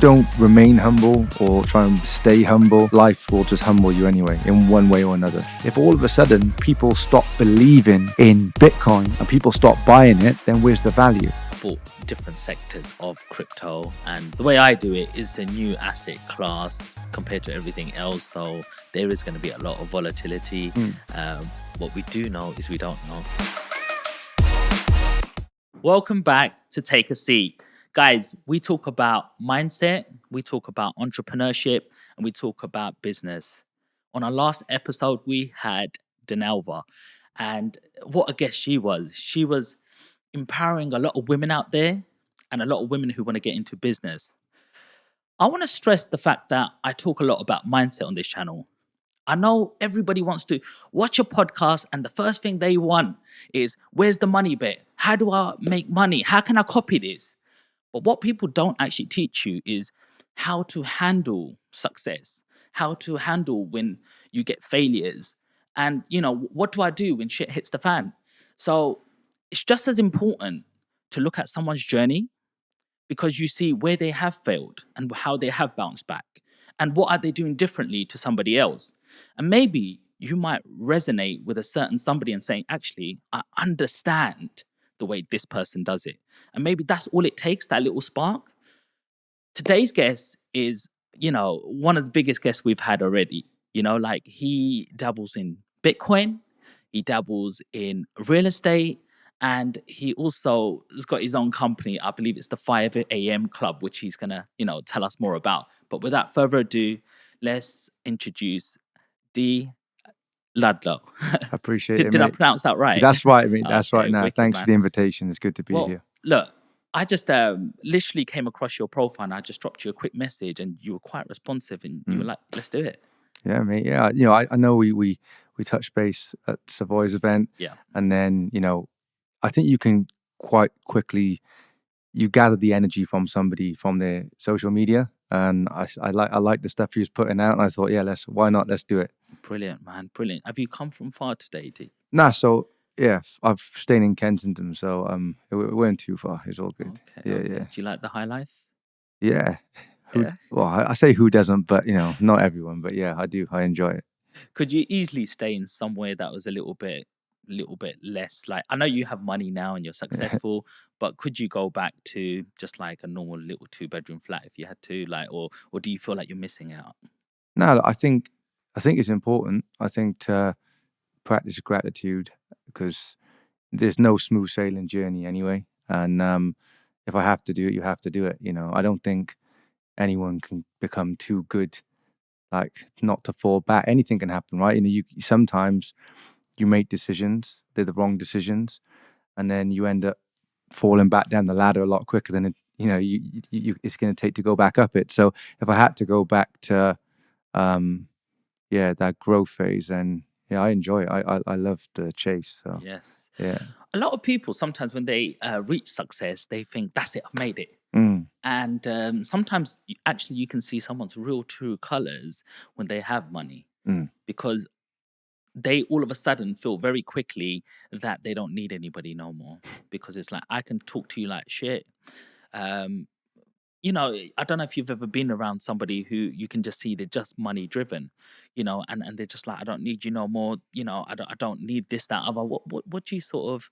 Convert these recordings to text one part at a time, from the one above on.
don't remain humble or try and stay humble, life will just humble you anyway, in one way or another. If all of a sudden people stop believing in Bitcoin and people stop buying it, then where's the value? For different sectors of crypto, and the way I do it is a new asset class compared to everything else, so there is going to be a lot of volatility. What we do know is we don't know. Welcome back to Take a Seat. Guys, we talk about mindset, we talk about entrepreneurship, and we talk about business. On our last episode, we had Denelva, and what a guest she was. She was empowering a lot of women out there and a lot of women who want to get into business. I want to stress the fact that I talk a lot about mindset on this channel. I know everybody wants to watch a podcast and the first thing they want is, where's the money bit? How do I make money? How can I copy this? But what people don't actually teach you is how to handle success, how to handle when you get failures, and, what do I do when shit hits the fan? So it's just as important to look at someone's journey, because you see where they have failed and how they have bounced back and what are they doing differently to somebody else. And maybe you might resonate with a certain somebody and saying, actually, I understand the way this person does it. And maybe that's all it takes, that little spark. Today's guest is, one of the biggest guests we've had already. He dabbles in Bitcoin, he dabbles in real estate, and he also has got his own company. I believe it's the 5 a.m. Club, which he's going to, tell us more about. But without further ado, let's introduce Dee Ludlow. I appreciate it, Did I mate. pronounce that right? That's right, mate. That's Okay, right now. wicked, Thanks man. for the invitation. It's good to be here. Look, I just literally came across your profile and I just dropped you a quick message and you were quite responsive and you were like, let's do it. Yeah, mate. Yeah, I know we touched base at Savoy's event. Yeah. And then, I think you can quite quickly, you gather the energy from somebody from their social media. And I like the stuff he was putting out. And I thought, why not? Let's do it. Brilliant, man. Brilliant. Have you come from far today, Dee? Nah, so yeah, I've stayed in Kensington, so it weren't too far. It's all good. Okay, Yeah, okay. yeah. Do you like the high life? Yeah. Yeah. Well, I say who doesn't, but not everyone. But yeah, I do. I enjoy it. Could you easily stay in somewhere that was a little bit less, like, I know you have money now and you're successful, but could you go back to just like a normal little 2-bedroom flat if you had to, like, or do you feel like you're missing out? No, I think it's important. I think to practice gratitude, because there's no smooth sailing journey anyway. And if I have to do it, you have to do it. I don't think anyone can become too good, like, not to fall back. Anything can happen, right? You sometimes you make decisions, they're the wrong decisions, and then you end up falling back down the ladder a lot quicker than it's going to take to go back up it. So if I had to go back to that growth phase, then I enjoy it. I love the chase. So Yes. yeah. A lot of people sometimes when they reach success, they think, that's it, I've made it. And sometimes actually you can see someone's real true colors when they have money, because they all of a sudden feel very quickly that they don't need anybody no more, because it's like, I can talk to you like shit. I don't know if you've ever been around somebody who you can just see they're just money driven, and they're just like, I don't need you no more. I don't need this, that, other. What do you sort of,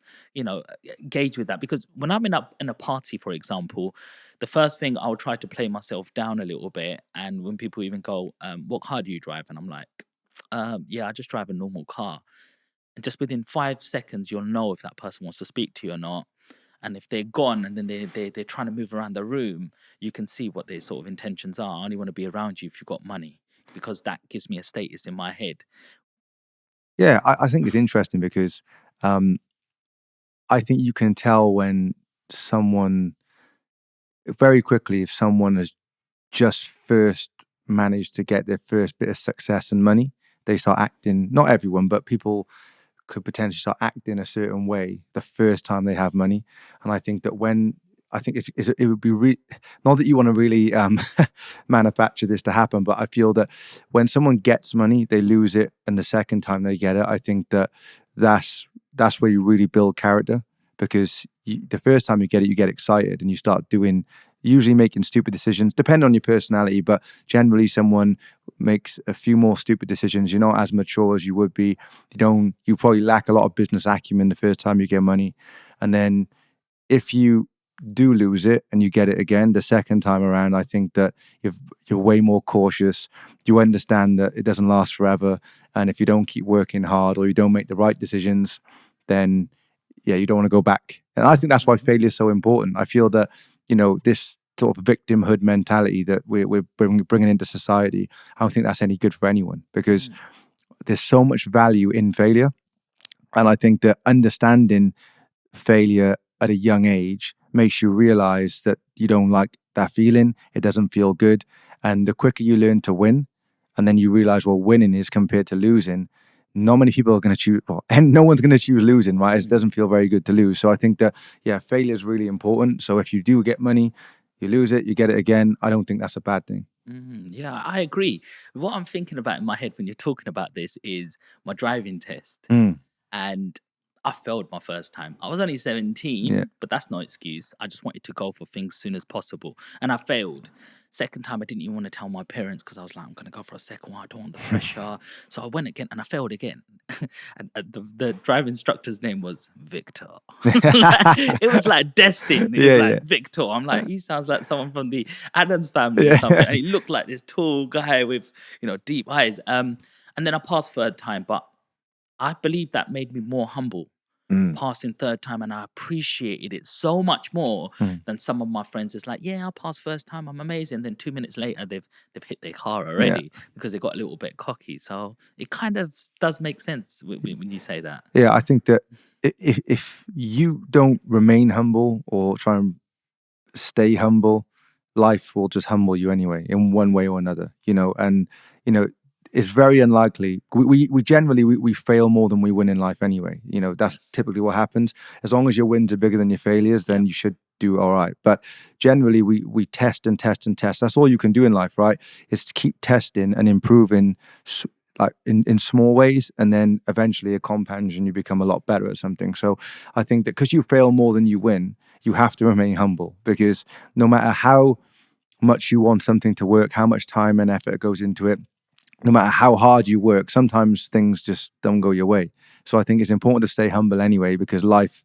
gauge with that? Because when I'm in a party, for example, the first thing I'll try to play myself down a little bit. And when people even go, what car do you drive? And I'm like, yeah, I just drive a normal car. And just within 5 seconds, you'll know if that person wants to speak to you or not. And if they're gone and then they're trying to move around the room, you can see what their sort of intentions are. I only want to be around you if you've got money, because that gives me a status in my head. Yeah, I think it's interesting because I think you can tell when someone, very quickly, if someone has just first managed to get their first bit of success and money, they start acting, not everyone, but people could potentially start acting a certain way the first time they have money. And I think that it would be not that you want to really manufacture this to happen, but I feel that when someone gets money, they lose it, and the second time they get it, I think that's where you really build character, because the first time you get it, you get excited and you start doing usually making stupid decisions, depending on your personality, but generally someone makes a few more stupid decisions. You're not as mature as you would be. You probably lack a lot of business acumen the first time you get money. And then if you do lose it and you get it again the second time around, I think that you're way more cautious. You understand that it doesn't last forever. And if you don't keep working hard or you don't make the right decisions, then yeah, you don't want to go back. And I think that's why failure is so important. I feel that, this sort of victimhood mentality that we're bringing into society, I don't think that's any good for anyone, because there's so much value in failure. And I think that understanding failure at a young age makes you realize that you don't like that feeling. It doesn't feel good. And the quicker you learn to win, and then you realize what winning is compared to losing, not many people are going to choose, and no one's going to choose losing, right? It doesn't feel very good to lose. So I think that, yeah, failure is really important. So if you do get money, you lose it, you get it again. I don't think that's a bad thing. Yeah, I agree. What I'm thinking about in my head when you're talking about this is my driving test. Mm, And I failed my first time. I was only yeah. 17, but that's no excuse. I just wanted to go for things soon as possible. And I failed. Second time, I didn't even want to tell my parents because I was like, I'm going to go for a second one. I don't want the pressure. So I went again and I failed again. And the driving instructor's name was Victor. It was like destined. It was Yeah, like yeah. Victor. I'm like, he sounds like someone from the Adams family or Yeah. something. And he looked like this tall guy with, deep eyes. And then I passed third time, but I believe that made me more humble Mm, passing third time, and I appreciated it so much more mm, than some of my friends. It's like, yeah, I passed first time, I'm amazing. Then 2 minutes later, they've hit their car yeah. already because they got a little bit cocky. So it kind of does make sense when you say that. Yeah, I think that if you don't remain humble or try and stay humble, life will just humble you anyway, in one way or another, and, you know, it's very unlikely. We generally, we fail more than we win in life anyway. That's Yes. typically what happens. As long as your wins are bigger than your failures, Yeah. then you should do all right. But generally, we test and test and test. That's all you can do in life, right? Is to keep testing and improving, like in small ways, and then eventually it compounds and you become a lot better at something. So I think that because you fail more than you win, you have to remain humble, because no matter how much you want something to work, how much time and effort goes into it, no matter how hard you work, sometimes things just don't go your way. So I think it's important to stay humble anyway, because life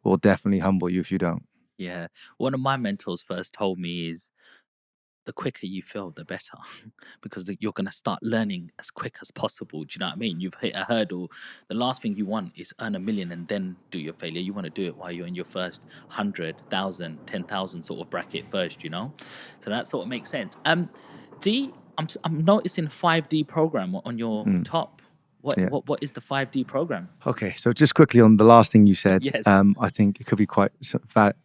will definitely humble you if you don't. Yeah. One of my mentors first told me is the quicker you fail, the better, because you're going to start learning as quick as possible. Do you know what I mean? You've hit a hurdle. The last thing you want is earn 1 million and then do your failure. You want to do it while you're in your first 100,000, 10,000 sort of bracket first, So that sort of makes sense. D, I'm noticing 5D program on your Mm, top. What yeah. what what is the 5D program? Okay, so just quickly on the last thing you said, Yes. I think it could be quite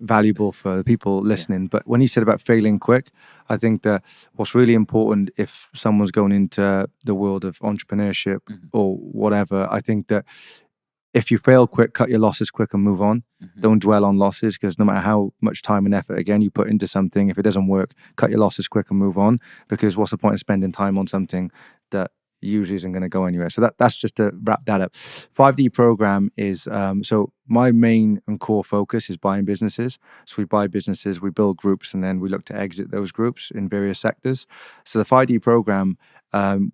valuable for the people Yeah. listening. But when you said about failing quick, I think that what's really important if someone's going into the world of entrepreneurship Hmm. or whatever, I think that if you fail quick, cut your losses quick and move on. Hmm. Don't dwell on losses, because no matter how much time and effort, again, you put into something, if it doesn't work, cut your losses quick and move on. Because what's the point of spending time on something that usually isn't going to go anywhere? So that's just to wrap that up. 5D program is, so my main and core focus is buying businesses. So we buy businesses, we build groups, and then we look to exit those groups in various sectors. So the 5D program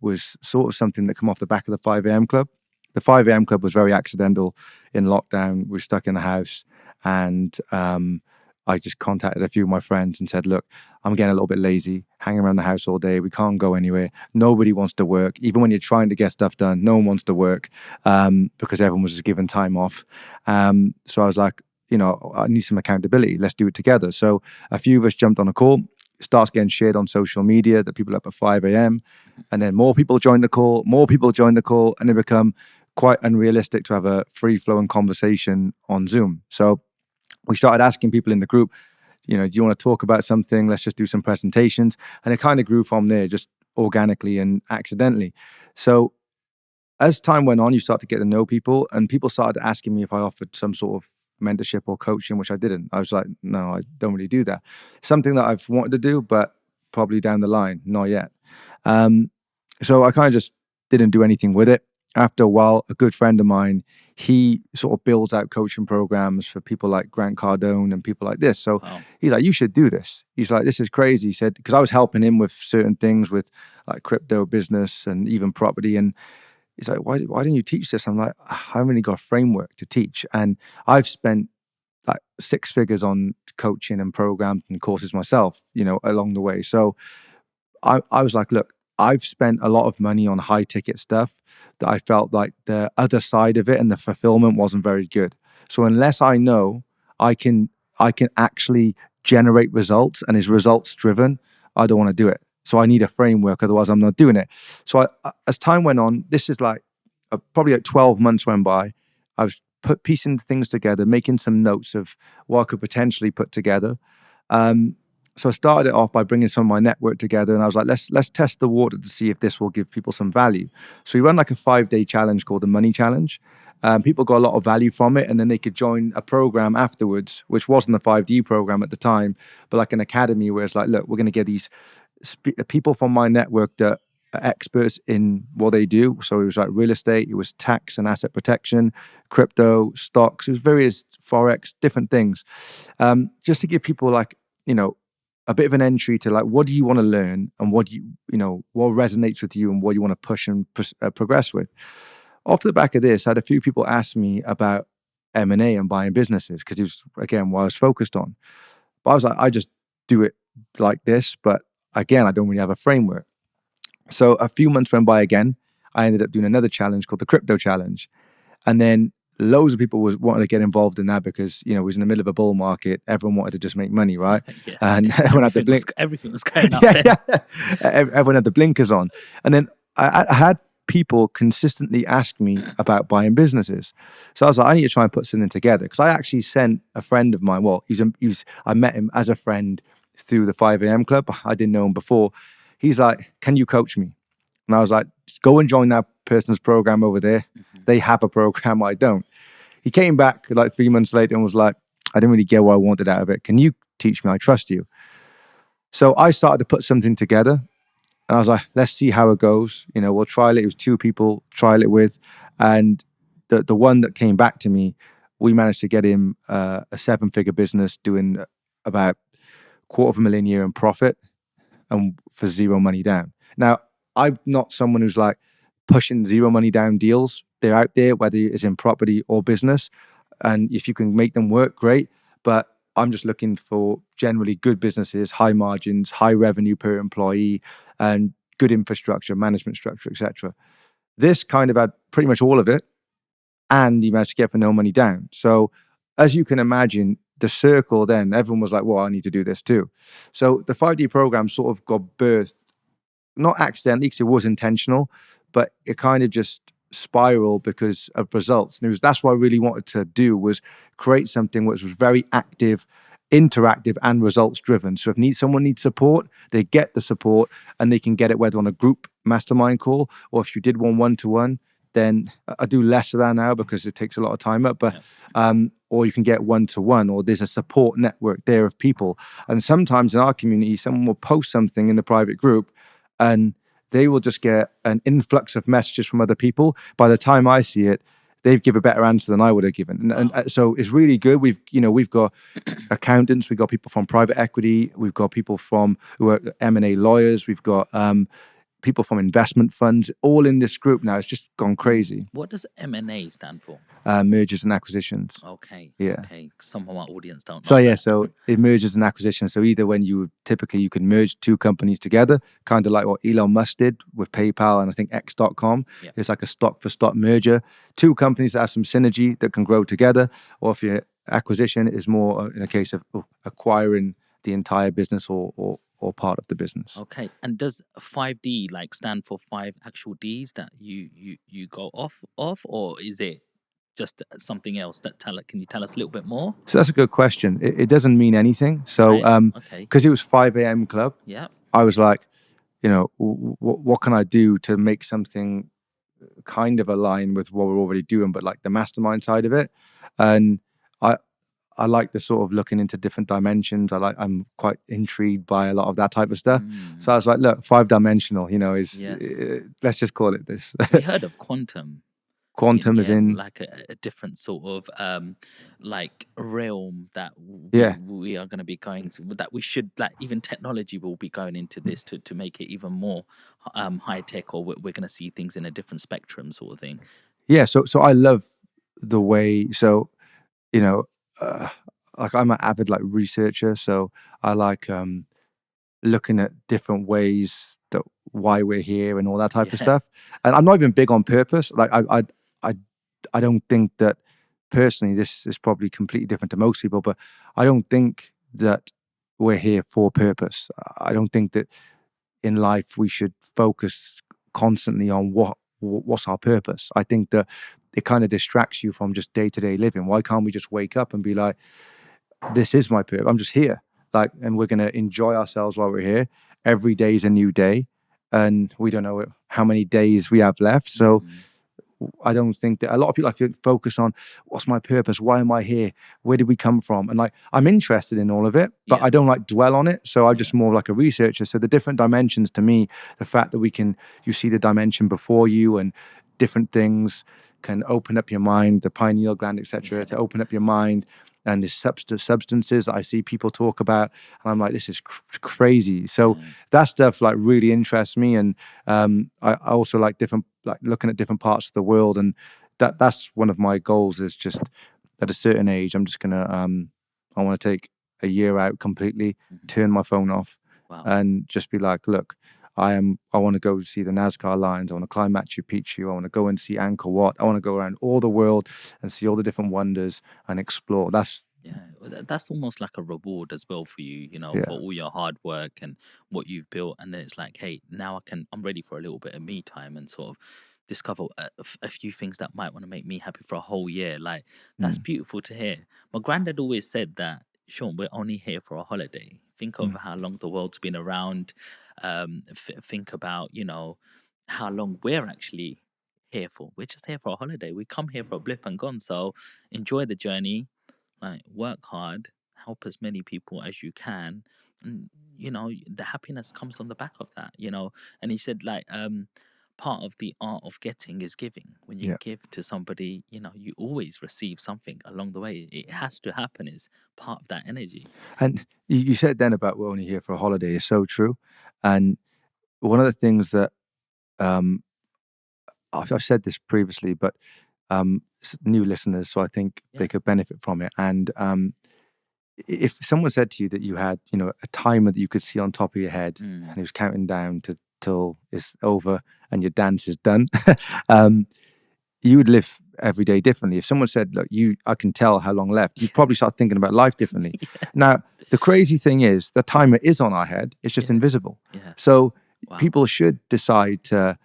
was sort of something that came off the back of the 5 a.m. club. The 5 a.m. club was very accidental in lockdown. We were stuck in the house, and I just contacted a few of my friends and said, look, I'm getting a little bit lazy, hanging around the house all day. We can't go anywhere. Nobody wants to work. Even when you're trying to get stuff done, no one wants to work, because everyone was just given time off. So I was like, I need some accountability. Let's do it together. So a few of us jumped on a call. It starts getting shared on social media that people are up at 5 a.m. And then more people join the call, and they become quite unrealistic to have a free-flowing conversation on Zoom. So we started asking people in the group, do you want to talk about something? Let's just do some presentations. And it kind of grew from there, just organically and accidentally. So as time went on, you start to get to know people, and people started asking me if I offered some sort of mentorship or coaching, which I didn't. I was like, no, I don't really do that. Something that I've wanted to do, but probably down the line, not yet. So I kind of just didn't do anything with it. after a while, a good friend of mine, he sort of builds out coaching programs for people like Grant Cardone and people like this. So Wow. he's like, you should do this. He's like, this is crazy. He said, because I was helping him with certain things with like crypto business and even property. And he's like, why didn't you teach this? I'm like, I haven't really got a framework to teach. And I've spent like 6 figures on coaching and programs and courses myself, along the way. So I was like, look, I've spent a lot of money on high ticket stuff that I felt like the other side of it and the fulfillment wasn't very good. So unless I know I can actually generate results and is results driven, I don't want to do it. So I need a framework, otherwise I'm not doing it. So as time went on, this is like probably like 12 months went by. I was piecing things together, making some notes of what I could potentially put together. So I started it off by bringing some of my network together, and I was like, let's test the water to see if this will give people some value. So we run like a 5-day challenge called the Money Challenge. People got a lot of value from it, and then they could join a program afterwards, which wasn't a 5D program at the time, but like an academy where it's like, look, we're going to get these people from my network that are experts in what they do. So it was like real estate, it was tax and asset protection, crypto, stocks, it was various forex, different things, just to give people like a bit of an entry to like, what do you want to learn and what do what resonates with you and what you want to push and progress with. Off the back of this, I had a few people ask me about M&A and buying businesses because it was, again, what I was focused on. But I was like, I just do it like this. But again, I don't really have a framework. So a few months went by again. I ended up doing another challenge called the Crypto Challenge. And then loads of people wanted to get involved in that because, it was in the middle of a bull market. Everyone wanted to just make money, right? Yeah. And everyone had the blink. Everything was going up Yeah, then. yeah. Everyone had the blinkers on. And then I had people consistently ask me about buying businesses. So I was like, I need to try and put something together. Because I actually sent a friend of mine, well, I met him as a friend through the 5 a.m. club. I didn't know him before. He's like, can you coach me? And I was like, go and join that person's program over there. Mm-hmm. They have a program, I don't. He came back like 3 months later and was like, I didn't really get what I wanted out of it. Can you teach me? I trust you. So I started to put something together. And I was like, let's see how it goes. We'll trial it. It was 2 people, trial it with. And the one that came back to me, we managed to get him a 7-figure business doing about $250,000 a year in profit and for zero money down. Now, I'm not someone who's like pushing zero money down deals. They're out there, whether it's in property or business. And if you can make them work, great. But I'm just looking for generally good businesses, high margins, high revenue per employee, and good infrastructure, management structure, etc. This kind of had pretty much all of it, and you managed to get for no money down. So as you can imagine, the circle then, everyone was like, well, I need to do this too. So the 5D program sort of got birthed, not accidentally, because it was intentional, but it kind of just spiraled because of results. And that's what I really wanted to do, was create something which was very active, interactive, and results driven. So if someone needs support, they get the support, and they can get it whether on a group mastermind call, or if you did one-to-one, then I do less of that now because it takes a lot of time up, but or you can get one-to-one, or there's a support network there of people. And sometimes in our community, someone will post something in the private group and they will just get an influx of messages from other people. By the time I see it, they've given a better answer than I would have given. And so it's really good. We've got accountants, we've got people from private equity, we've got people who are M&A lawyers, we've got people from investment funds, all in this group now. It's just gone crazy. What does M&A stand for? Mergers and acquisitions. Okay. Yeah. Okay. Some of our audience don't know. So yeah, so it mergers and acquisitions. So either when you can merge 2 companies together, kind of like what Elon Musk did with PayPal and I think X.com. Yeah. It's like a stock for stock merger. 2 companies that have some synergy that can grow together. Or if your acquisition is more in a case of acquiring the entire business or part of the business. Okay. And does 5D like stand for 5 actual Ds that you go off of, or is it just something else that can you tell us a little bit more? So that's a good question. It doesn't mean anything. So okay. Because it was 5 a.m. club, yeah, I was like, what can I do to make something kind of align with what we're already doing, but like the mastermind side of it. And I like the sort of looking into different dimensions. I'm quite intrigued by a lot of that type of stuff. So I was like, look, 5-dimensional, let's just call it this. We heard of quantum. Quantum is Yeah, in, like a different sort of like realm that yeah. we are going to be going to, that we should, like, even technology will be going into this to make it even more high tech, or we're going to see things in a different spectrum sort of thing. Yeah. So I love the way, so, you know, uh, like I'm an avid like researcher. So I like, looking at different ways that why we're here and all that type of Yeah. stuff. And I'm not even big on purpose. Like I, I don't think that personally. This is probably completely different to most people, but I don't think that we're here for purpose. I don't think that in life we should focus constantly on what's our purpose. I think that it kind of distracts you from just day to day living. Why can't we just wake up and be like, this is my purpose. I'm just here. Like, and we're going to enjoy ourselves while we're here. Every day is a new day. And we don't know how many days we have left. So Mm, I don't think that a lot of people, I think, focus on what's my purpose? Why am I here? Where did we come from? And like, I'm interested in all of it, but yeah. I don't like dwell on it. So I'm Yeah. just more like a researcher. So the different dimensions to me, the fact that you see the dimension before you and different things can open up your mind, the pineal gland, etc., Yeah. to open up your mind. And the substances that I see people talk about, and I'm like, this is crazy. So Yeah. that stuff like really interests me, and I also like different, like looking at different parts of the world, and that's one of my goals. Is just at a certain age, I'm just gonna I want to take a year out completely, Mhm. turn my phone off, Wow. and just be like, look, I want to go see the NASCAR lines. I want to climb Machu Picchu. I want to go and see Angkor Wat. I want to go around all the world and see all the different wonders and explore. That's Yeah, well, that's almost like a reward as well for you, yeah, for all your hard work and what you've built. And then it's like, hey, now I'm ready for a little bit of me time and sort of discover a few things that might want to make me happy for a whole year. Like, that's mm, beautiful to hear. My granddad always said that, Sean, we're only here for a holiday. Think of mm, how long the world's been around. Think about, how long we're actually here for. We're just here for a holiday. We come here for a blip and gone. So enjoy the journey, like, work hard, help as many people as you can, and the happiness comes on the back of that. And he said, like, part of the art of getting is giving. When you yeah. give to somebody, you always receive something along the way. It has to happen. Is part of that energy. And you said then about we're only here for a holiday is so true. And one of the things that um, I've said this previously, but new listeners, so I think Yeah. they could benefit from it. And if someone said to you that you had, a timer that you could see on top of your head, and Mm, he was counting down to till it's over and your dance is done, um, you would live every day differently. If someone said, "Look, I can tell how long left," you'd probably start thinking about life differently. yeah. Now, the crazy thing is, the timer is on our head; it's just Yeah. invisible. Yeah. So Wow. people should decide to,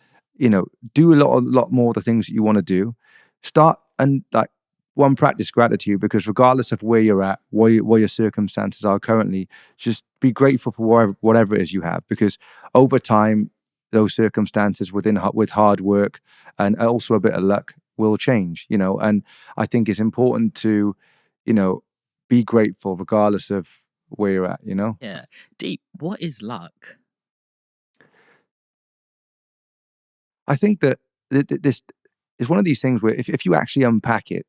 do a lot more of the things that you want to do. Start and like one, practice gratitude, because regardless of where you're at, what your circumstances are currently, just be grateful for whatever it is you have, because over time, those circumstances with hard work and also a bit of luck will change. And I think it's important to, you know, be grateful regardless of where you're at. Yeah. Deep. What is luck? I think that this is one of these things where if you actually unpack it,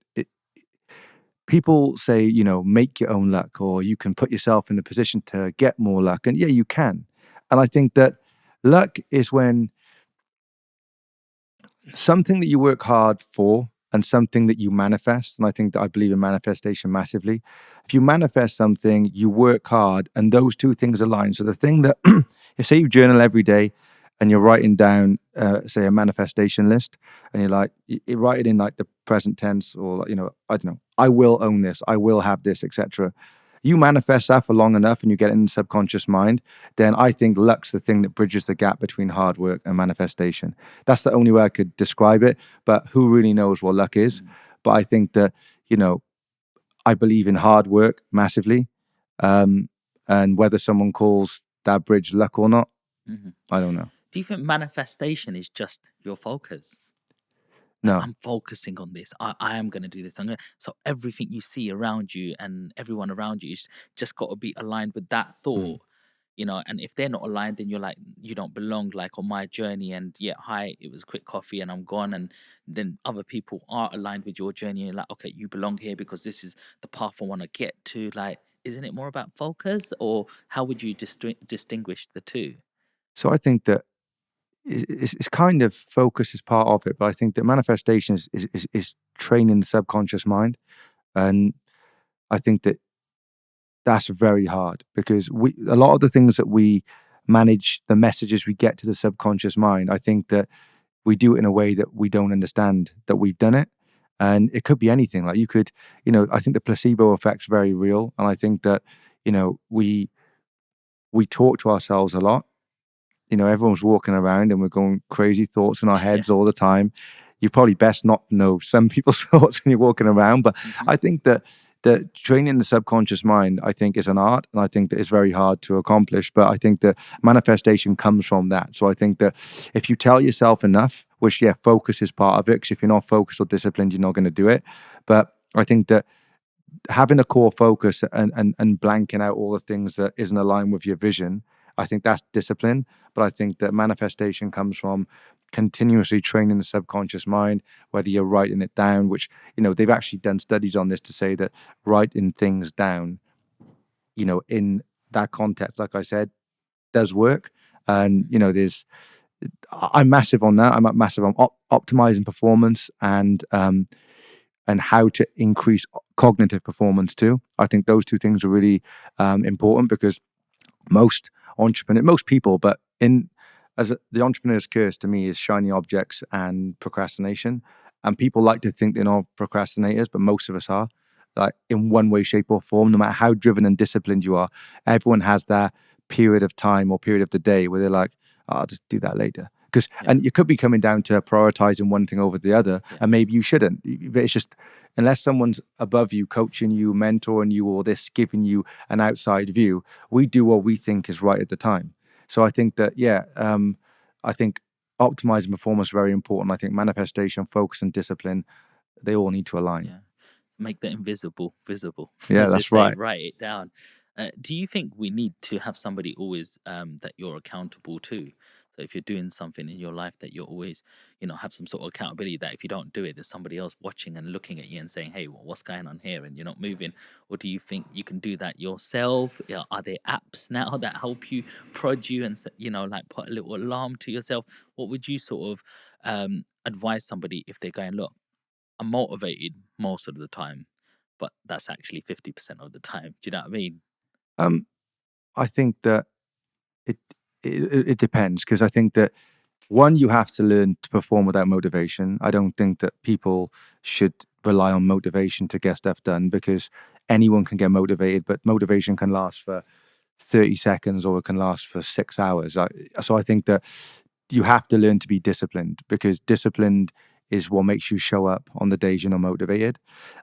people say, make your own luck, or you can put yourself in a position to get more luck. And yeah, you can. And I think that luck is when something that you work hard for and something that you manifest. And I think that I believe in manifestation massively. If you manifest something, you work hard, and those two things align. So the thing that, say you journal every day and you're writing down, say, a manifestation list, and you're like, you write it in like the present tense, or like, I don't know, I will own this, I will have this, etc. You manifest that for long enough and you get it in the subconscious mind, then I think luck's the thing that bridges the gap between hard work and manifestation. That's the only way I could describe it. But who really knows what luck is? Mm, But I think that, you know, I believe in hard work massively. Um, and whether someone calls that bridge luck or not, mhm. I don't know. Do you think manifestation is just your focus? Like, No. I'm focusing on this. I am going to do this. So everything you see around you and everyone around you is just got to be aligned with that Mm. thought. and if they're not aligned, then you're like, you don't belong, like on my journey. And yeah, hi, it was a quick coffee and I'm gone. And then other people are aligned with your journey, and you're like, okay, you belong here because this is the path I want to get to. Like, isn't it more about focus, or how would you distinguish the two? So I think that it's kind of focus is part of it, but I think that manifestation is training the subconscious mind. And I think that that's very hard because a lot of the things that we manage, the messages we get to the subconscious mind, I think that we do it in a way that we don't understand that we've done it. And it could be anything. Like you could, I think the placebo effect's very real. And I think that, we talk to ourselves a lot. Everyone's walking around and we're going crazy thoughts in our Yeah. heads all the time. You probably best not know some people's thoughts when you're walking around. But Hmm. I think that training the subconscious mind, I think, is an art, and I think that it's very hard to accomplish. But I think that manifestation comes from that. So I think that if you tell yourself enough, which focus is part of it, because if you're not focused or disciplined, you're not going to do it. But I think that having a core focus and blanking out all the things that isn't aligned with your vision, I think that's discipline. But I think that manifestation comes from continuously training the subconscious mind, whether you're writing it down, which, they've actually done studies on this to say that writing things down, in that context, like I said, does work. And, I'm massive on that. I'm massive on optimizing performance and how to increase cognitive performance too. I think those two things are really important because most people, but the entrepreneur's curse to me is shiny objects and procrastination. And people like to think they're not procrastinators, but most of us are, like in one way, shape, or form. No matter how driven and disciplined you are, everyone has that period of time or period of the day where they're like, "Oh, I'll just do that later." Yeah. And it could be coming down to prioritizing one thing over the other, Yeah. and maybe you shouldn't. But it's just unless someone's above you, coaching you, mentoring you, or this giving you an outside view, we do what we think is right at the time. So I think that, I think optimizing performance is very important. I think manifestation, focus, and discipline, they all need to align. Yeah. Make the invisible visible, Yeah, as they that's say. right. Write it down. Do you think we need to have somebody always, that you're accountable to? So if you're doing something in your life that you're always, have some sort of accountability, that if you don't do it, there's somebody else watching and looking at you and saying, "Hey, what's going on here?" And you're not moving. Or do you think you can do that yourself? Yeah, are there apps now that help you, prod you, and like put a little alarm to yourself? What would you sort of advise somebody if they're going, "Look, I'm motivated most of the time, but that's actually 50% of the time." Do you know what I mean? Um, I think that it it depends because I think that one, you have to learn to perform without motivation. I don't think that people should rely on motivation to get stuff done because anyone can get motivated, but motivation can last for 30 seconds or it can last for 6 hours. So I think that you have to learn to be disciplined because disciplined is what makes you show up on the days you're not motivated.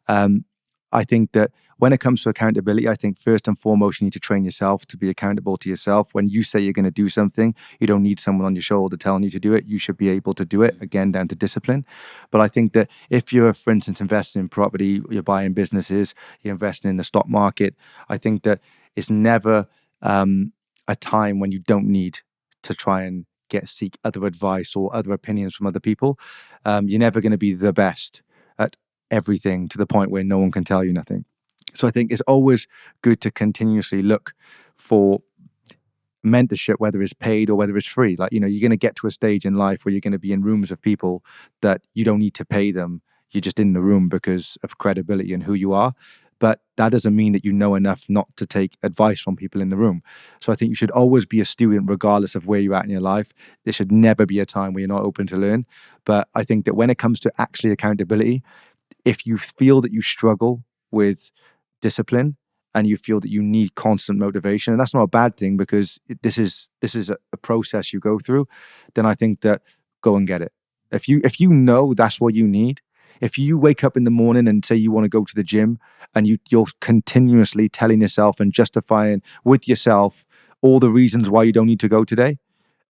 Um, I think that when it comes to accountability, I think first and foremost, you need to train yourself to be accountable to yourself. When you say you're going to do something, you don't need someone on your shoulder telling you to do it. You should be able to do it, again, down to discipline. But I think that if you're, for instance, investing in property, you're buying businesses, you're investing in the stock market, I think that it's never a time when you don't need to try and seek other advice or other opinions from other people. You're never going to be the best at everything to the point where no one can tell you nothing. So I think it's always good to continuously look for mentorship, whether it's paid or whether it's free. Like, you're going to get to a stage in life where you're going to be in rooms of people that you don't need to pay them. You're just in the room because of credibility and who you are. But that doesn't mean that you know enough not to take advice from people in the room. So I think you should always be a student, regardless of where you're at in your life. There should never be a time where you're not open to learn. But I think that when it comes to actually accountability, if you feel that you struggle with discipline and you feel that you need constant motivation, and that's not a bad thing because this is a process you go through, then I think that go and get it. If you know that's what you need, if you wake up in the morning and say you want to go to the gym and you're continuously telling yourself and justifying with yourself all the reasons why you don't need to go today,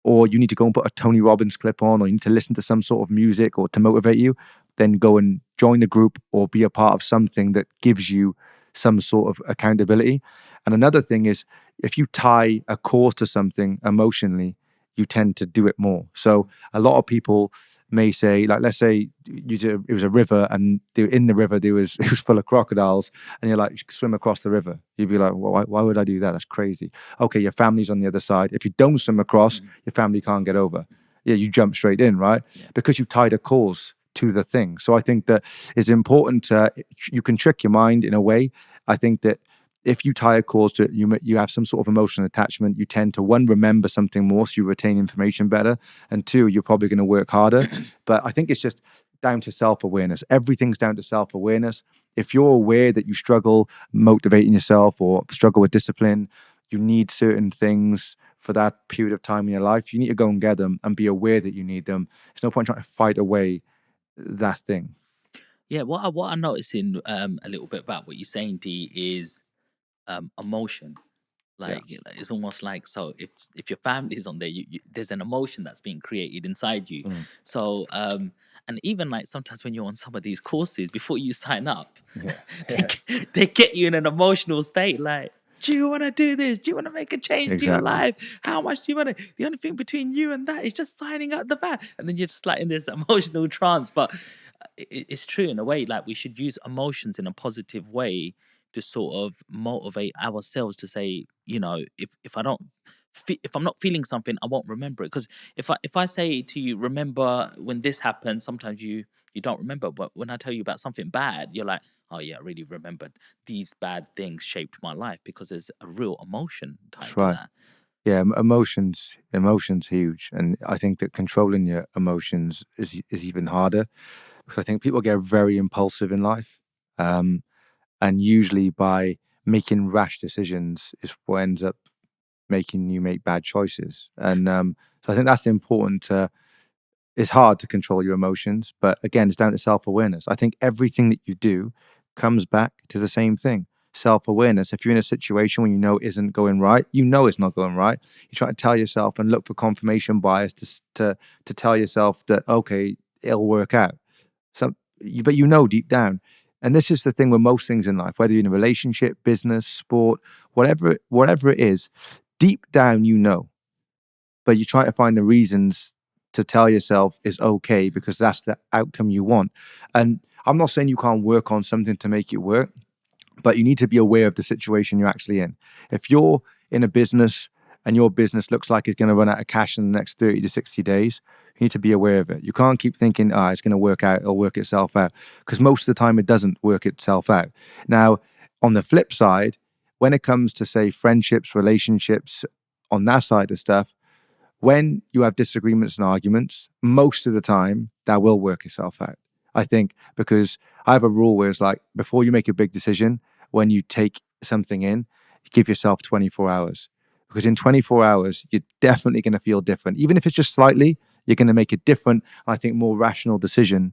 or you need to go and put a Tony Robbins clip on, or you need to listen to some sort of music or to motivate you, then go and join the group or be a part of something that gives you some sort of accountability. And another thing is, if you tie a cause to something emotionally, you tend to do it more. So a lot of people may say, like, let's say it was a river, and in the river there was it was full of crocodiles, and you're like, swim across the river. You'd be like, well, why would I do that? That's crazy. Okay, your family's on the other side. If you don't swim across, your family can't get over. Yeah, you jump straight in, right? Yeah. Because you tied a cause to the thing. So I think that it's important to, you can trick your mind in a way. I think that if you tie a cause to it, you have some sort of emotional attachment. You tend to, one, remember something more, so you retain information better, and two, you're probably going to work harder. But I think it's just down to self-awareness. Everything's down to self-awareness. If you're aware that you struggle motivating yourself or struggle with discipline, you need certain things for that period of time in your life, you need to go and get them and be aware that you need them. There's no point trying to fight away that thing. Yeah, what I'm noticing a little bit about what you're saying, D, is emotion. Yeah. It's almost like, so if your family's on there, there's an emotion that's being created inside you. Mm. So and even like sometimes when you're on some of these courses, before you sign up, Yeah. they get you in an emotional state. Like, do you want to do this? Do you want to make a change to your Exactly. life? How much do you want to? The only thing between you and that is just signing up the VAT. And then you're just like in this emotional trance. But it's true in a way. Like, we should use emotions in a positive way to sort of motivate ourselves to say, if I don't, if I'm not feeling something, I won't remember it. Because if I say to you, remember when this happened, sometimes you don't remember. But when I tell you about something bad, you're like, oh yeah, I really remembered these bad things shaped my life, because there's a real emotion That's tied to right. that. Yeah, emotions huge, and I think that controlling your emotions is even harder, because I think people get very impulsive in life, um, and usually by making rash decisions is what ends up making you make bad choices. And so I think that's important to, it's hard to control your emotions, but again, it's down to self awareness. I think everything that you do comes back to the same thing, self awareness. If you're in a situation when you know it isn't going right, you know it's not going right. You try to tell yourself and look for confirmation bias to tell yourself that, okay, it'll work out. But you know deep down. And this is the thing with most things in life, whether you're in a relationship, business, sport, whatever it is, deep down you know, but you try to find the reasons to tell yourself is okay because that's the outcome you want. And I'm not saying you can't work on something to make it work, but you need to be aware of the situation you're actually in. If you're in a business and your business looks like it's going to run out of cash in the next 30 to 60 days, you need to be aware of it. You can't keep thinking, it's going to work out, it'll work itself out, because most of the time it doesn't work itself out. Now, on the flip side, when it comes to, say, friendships, relationships, on that side of stuff, when you have disagreements and arguments, most of the time that will work itself out. I think, because I have a rule where it's like, before you make a big decision, when you take something in, you give yourself 24 hours. Because in 24 hours, you're definitely going to feel different. Even if it's just slightly, you're going to make a different, I think, more rational decision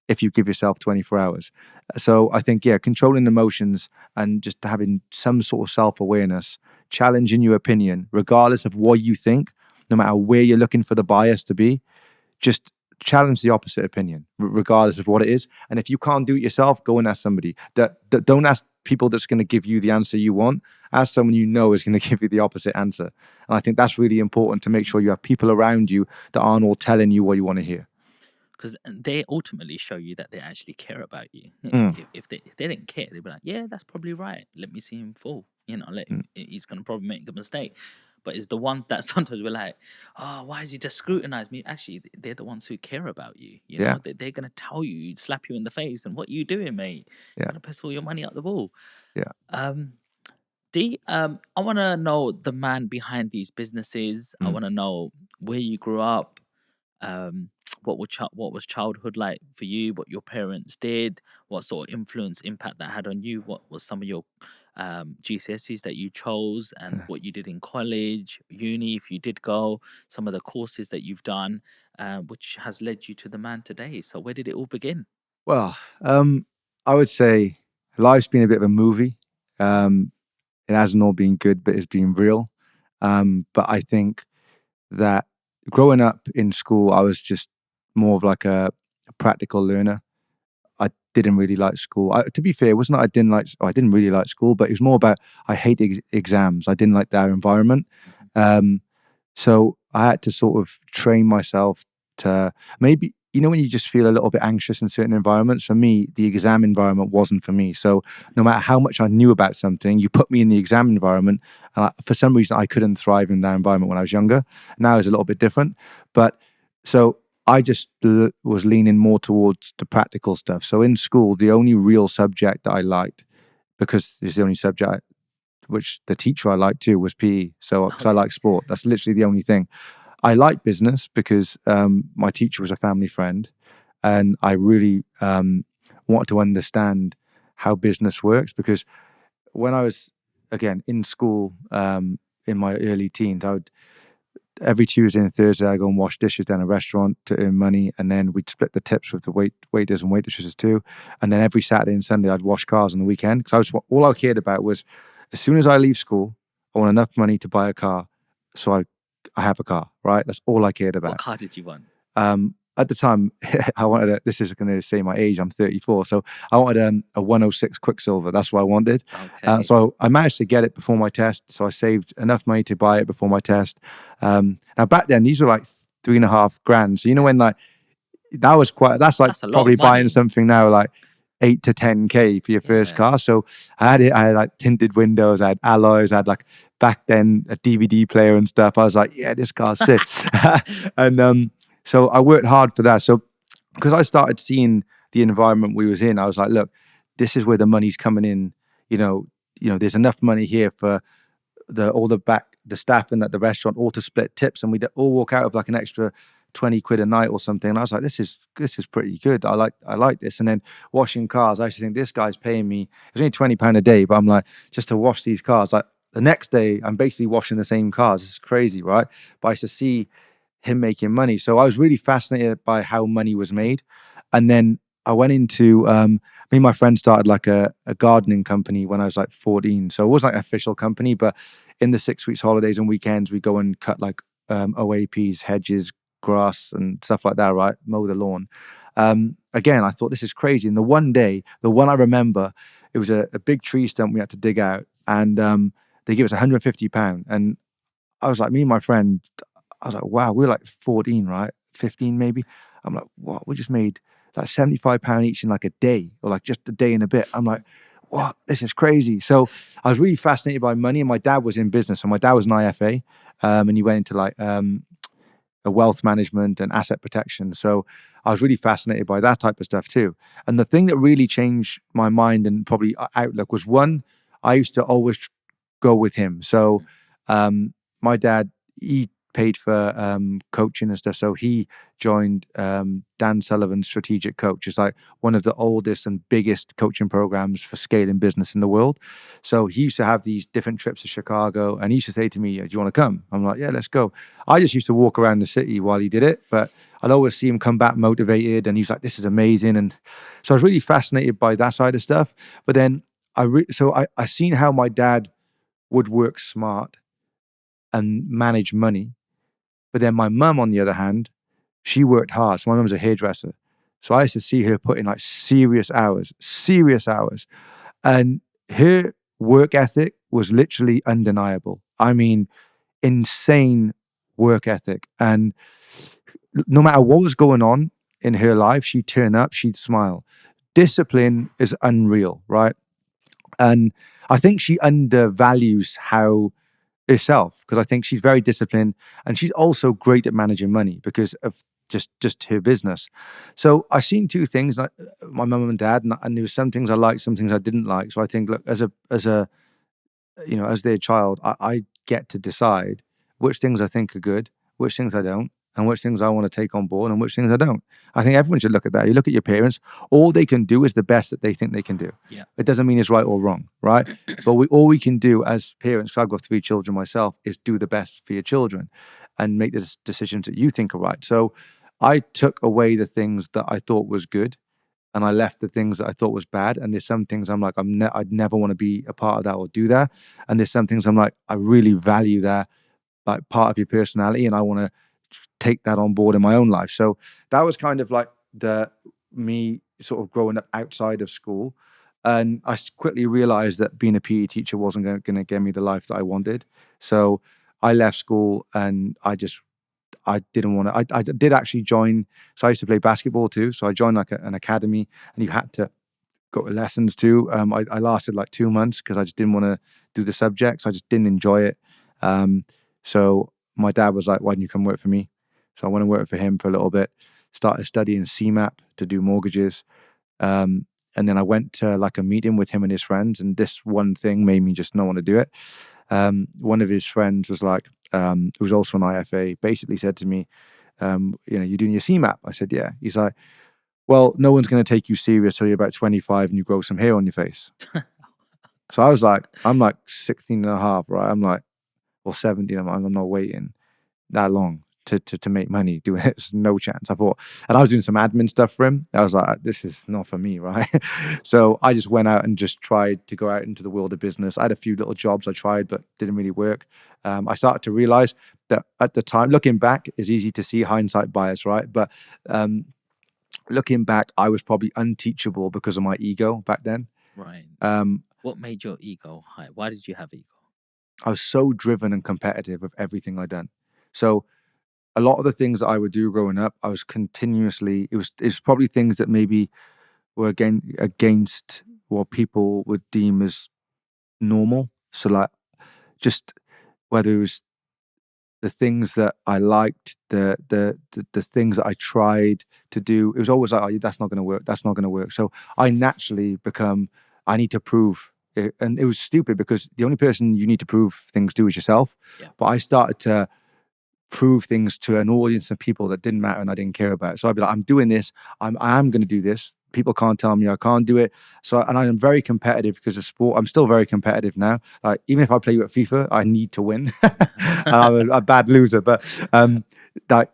if you give yourself 24 hours. So I think, yeah, controlling emotions and just having some sort of self awareness, challenging your opinion, regardless of what you think, no matter where you're looking for the bias to be, just challenge the opposite opinion, regardless of what it is. And if you can't do it yourself, go and ask somebody. That don't ask people that's going to give you the answer you want. Ask someone you know is going to give you the opposite answer. And I think that's really important, to make sure you have people around you that aren't all telling you what you want to hear. Because they ultimately show you that they actually care about you. Mm, If they didn't care, they'd be like, yeah, that's probably right. Let me see him fall. Let mm, him. He's gonna probably make a mistake. But it's the ones that sometimes we're like, oh, why is he just scrutinizing me? Actually, they're the ones who care about you. yeah, They're gonna tell you, slap you in the face, and what you doing, mate? You're yeah, gonna piss all your money out the wall. yeah. Um, D, I want to know the man behind these businesses. I Mm. want to know where you grew up, what was childhood like for you, what your parents did, what sort of impact that had on you, what was some of your GCSEs that you chose, and what you did in college, uni, if you did go, some of the courses that you've done, which has led you to the man today. So where did it all begin? Well, I would say life's been a bit of a movie. Um, it hasn't all been good, but it's been real. But I think that growing up in school, I was just more of like a practical learner. I didn't really like school. To be fair, it wasn't that I didn't really like school, but it was more about I hate exams. I didn't like their environment. Mhm. So I had to sort of train myself to maybe, when you just feel a little bit anxious in certain environments. For me, the exam environment wasn't for me. So no matter how much I knew about something, you put me in the exam environment, and for some reason I couldn't thrive in that environment when I was younger. Now it's a little bit different, but so I just was leaning more towards the practical stuff. So in school, the only real subject that I liked, because it's the only subject which the teacher I liked too was PE. So because I Okay. like sport, that's literally the only thing. I like business because my teacher was a family friend, and I really wanted to understand how business works. Because when I was again in school in my early teens, I would every Tuesday and Thursday I go and wash dishes down a restaurant to earn money, and then we'd split the tips with the waiters and waitresses too. And then every Saturday and Sunday I'd wash cars on the weekend because all I cared about was as soon as I leave school, I want enough money to buy a car, so I have a car. Right, that's all I cared What about. car did you want? At the time, I wanted this is going to say my age. I'm 34, so I wanted a 106 Quicksilver. That's what I wanted. Okay. So I managed to get it before my test. So I saved enough money to buy it before my test. Now back then, these were like 3.5 grand. So when like that's like That's a lot of probably buying money. something now like 8 to 10K for your first Yeah. car. So I had like tinted windows, I had alloys, I had like back then a DVD player and stuff. I was like, yeah, this car's sick. And so I worked hard for that. So because I started seeing the environment we was in, I was like, look, this is where the money's coming in. There's enough money here for the staff in at the restaurant all to split tips, and we'd all walk out of like an extra 20 quid a night or something. And I was like, this is pretty good. I like this. And then washing cars, I used to think this guy's paying me, it was only £20 a day, but I'm like, just to wash these cars. Like the next day, I'm basically washing the same cars. It's crazy, right? But I used to see him making money. So I was really fascinated by how money was made. And then I went into me and my friend started like a gardening company when I was like 14. So it wasn't like an official company, but in the 6 weeks holidays and weekends, we go and cut like OAPs, hedges, grass and stuff like that, right? Mow the lawn. Again, I thought this is crazy. And the one I remember, it was a big tree stump we had to dig out, and they gave us £150. And I was like, me and my friend, I was like, wow, we're like 14, right? 15 maybe. I'm like, what? We just made like £75 each in like a day, or like just a day and a bit. I'm like, what? This is crazy. So I was really fascinated by money, and my dad was in business. So my dad was an IFA, and he went into like a wealth management and asset protection. So I was really fascinated by that type of stuff too. And the thing that really changed my mind and probably outlook was one, I used to always go with him. So my dad, he paid for coaching and stuff. So he joined Dan Sullivan's Strategic Coach. It's like one of the oldest and biggest coaching programs for scaling business in the world. So he used to have these different trips to Chicago, and he used to say to me, do you want to come? I'm like, yeah, let's go. I just used to walk around the city while he did it, but I'd always see him come back motivated, and he's like, this is amazing. And so I was really fascinated by that side of stuff. But then I seen how my dad would work smart and manage money. But then my mum, on the other hand, she worked hard. So my mum's a hairdresser. So I used to see her put in like serious hours. And her work ethic was literally undeniable. I mean, insane work ethic. And no matter what was going on in her life, she'd turn up, she'd smile. Discipline is unreal, right? And I think she undervalues how herself, because I think she's very disciplined, and she's also great at managing money because of just her business. So I seen two things, my mum and dad, and there was some things I liked, some things I didn't like. So I think, look, as their child, I get to decide which things I think are good, which things I don't, and which things I want to take on board and which things I don't. I think everyone should look at that. You look at your parents, all they can do is the best that they think they can do. Yeah. It doesn't mean it's right or wrong, right? But all we can do as parents, because I've got 3 children myself, is do the best for your children and make the decisions that you think are right. So I took away the things that I thought was good, and I left the things that I thought was bad. And there's some things I'm like, I'd never want to be a part of that or do that. And there's some things I'm like, I really value that, like part of your personality, and I want to take that on board in my own life. So that was kind of like me sort of growing up outside of school. And I quickly realized that being a PE teacher wasn't going to give me the life that I wanted. So I left school, and I didn't want to. I did actually join. So I used to play basketball too. So I joined like an academy, and you had to go to lessons too. I lasted like 2 months because I just didn't want to do the subjects. I just didn't enjoy it. Um, so my dad was like, "Why don't you come work for me?" So I went and worked for him for a little bit. Started studying CMAP to do mortgages. Um, and then I went to like a meeting with him and his friends, and this one thing made me just not want to do it. One of his friends was like, who was also an IFA, basically said to me, "You're doing your CMAP." I said, "Yeah." He's like, "Well, no one's going to take you serious till you're about 25 and you grow some hair on your face." So I was like, I'm like 16 and a half, right? I'm like, or 17. I'm not waiting that long to make money doing it. There's no chance. I thought, and I was doing some admin stuff for him. I was like, this is not for me, right? So I just went out and just tried to go out into the world of business. I had a few little jobs I tried, but didn't really work. I started to realize that at the time, looking back is easy to see, hindsight bias, right? But um, looking back, I was probably unteachable because of my ego back then. Right. Um, What made your ego high? Why did you have ego? I was so driven and competitive with everything I done. So a lot of the things that I would do growing up, I was continuously. It's probably things that maybe were against what people would deem as normal. So like just whether it was the things that I liked, the things that I tried to do, it was always like, oh, that's not going to work. That's not going to work. So I naturally become, I need to prove it. And it was stupid because the only person you need to prove things to is yourself. Yeah. But I started to prove things to an audience of people that didn't matter and I didn't care about. So I'd be like, I'm doing this. I am going to do this. People can't tell me I can't do it. So, and I am very competitive because of sport. I'm still very competitive now. Like, even if I play you at FIFA, I need to win. And I'm a bad loser. But that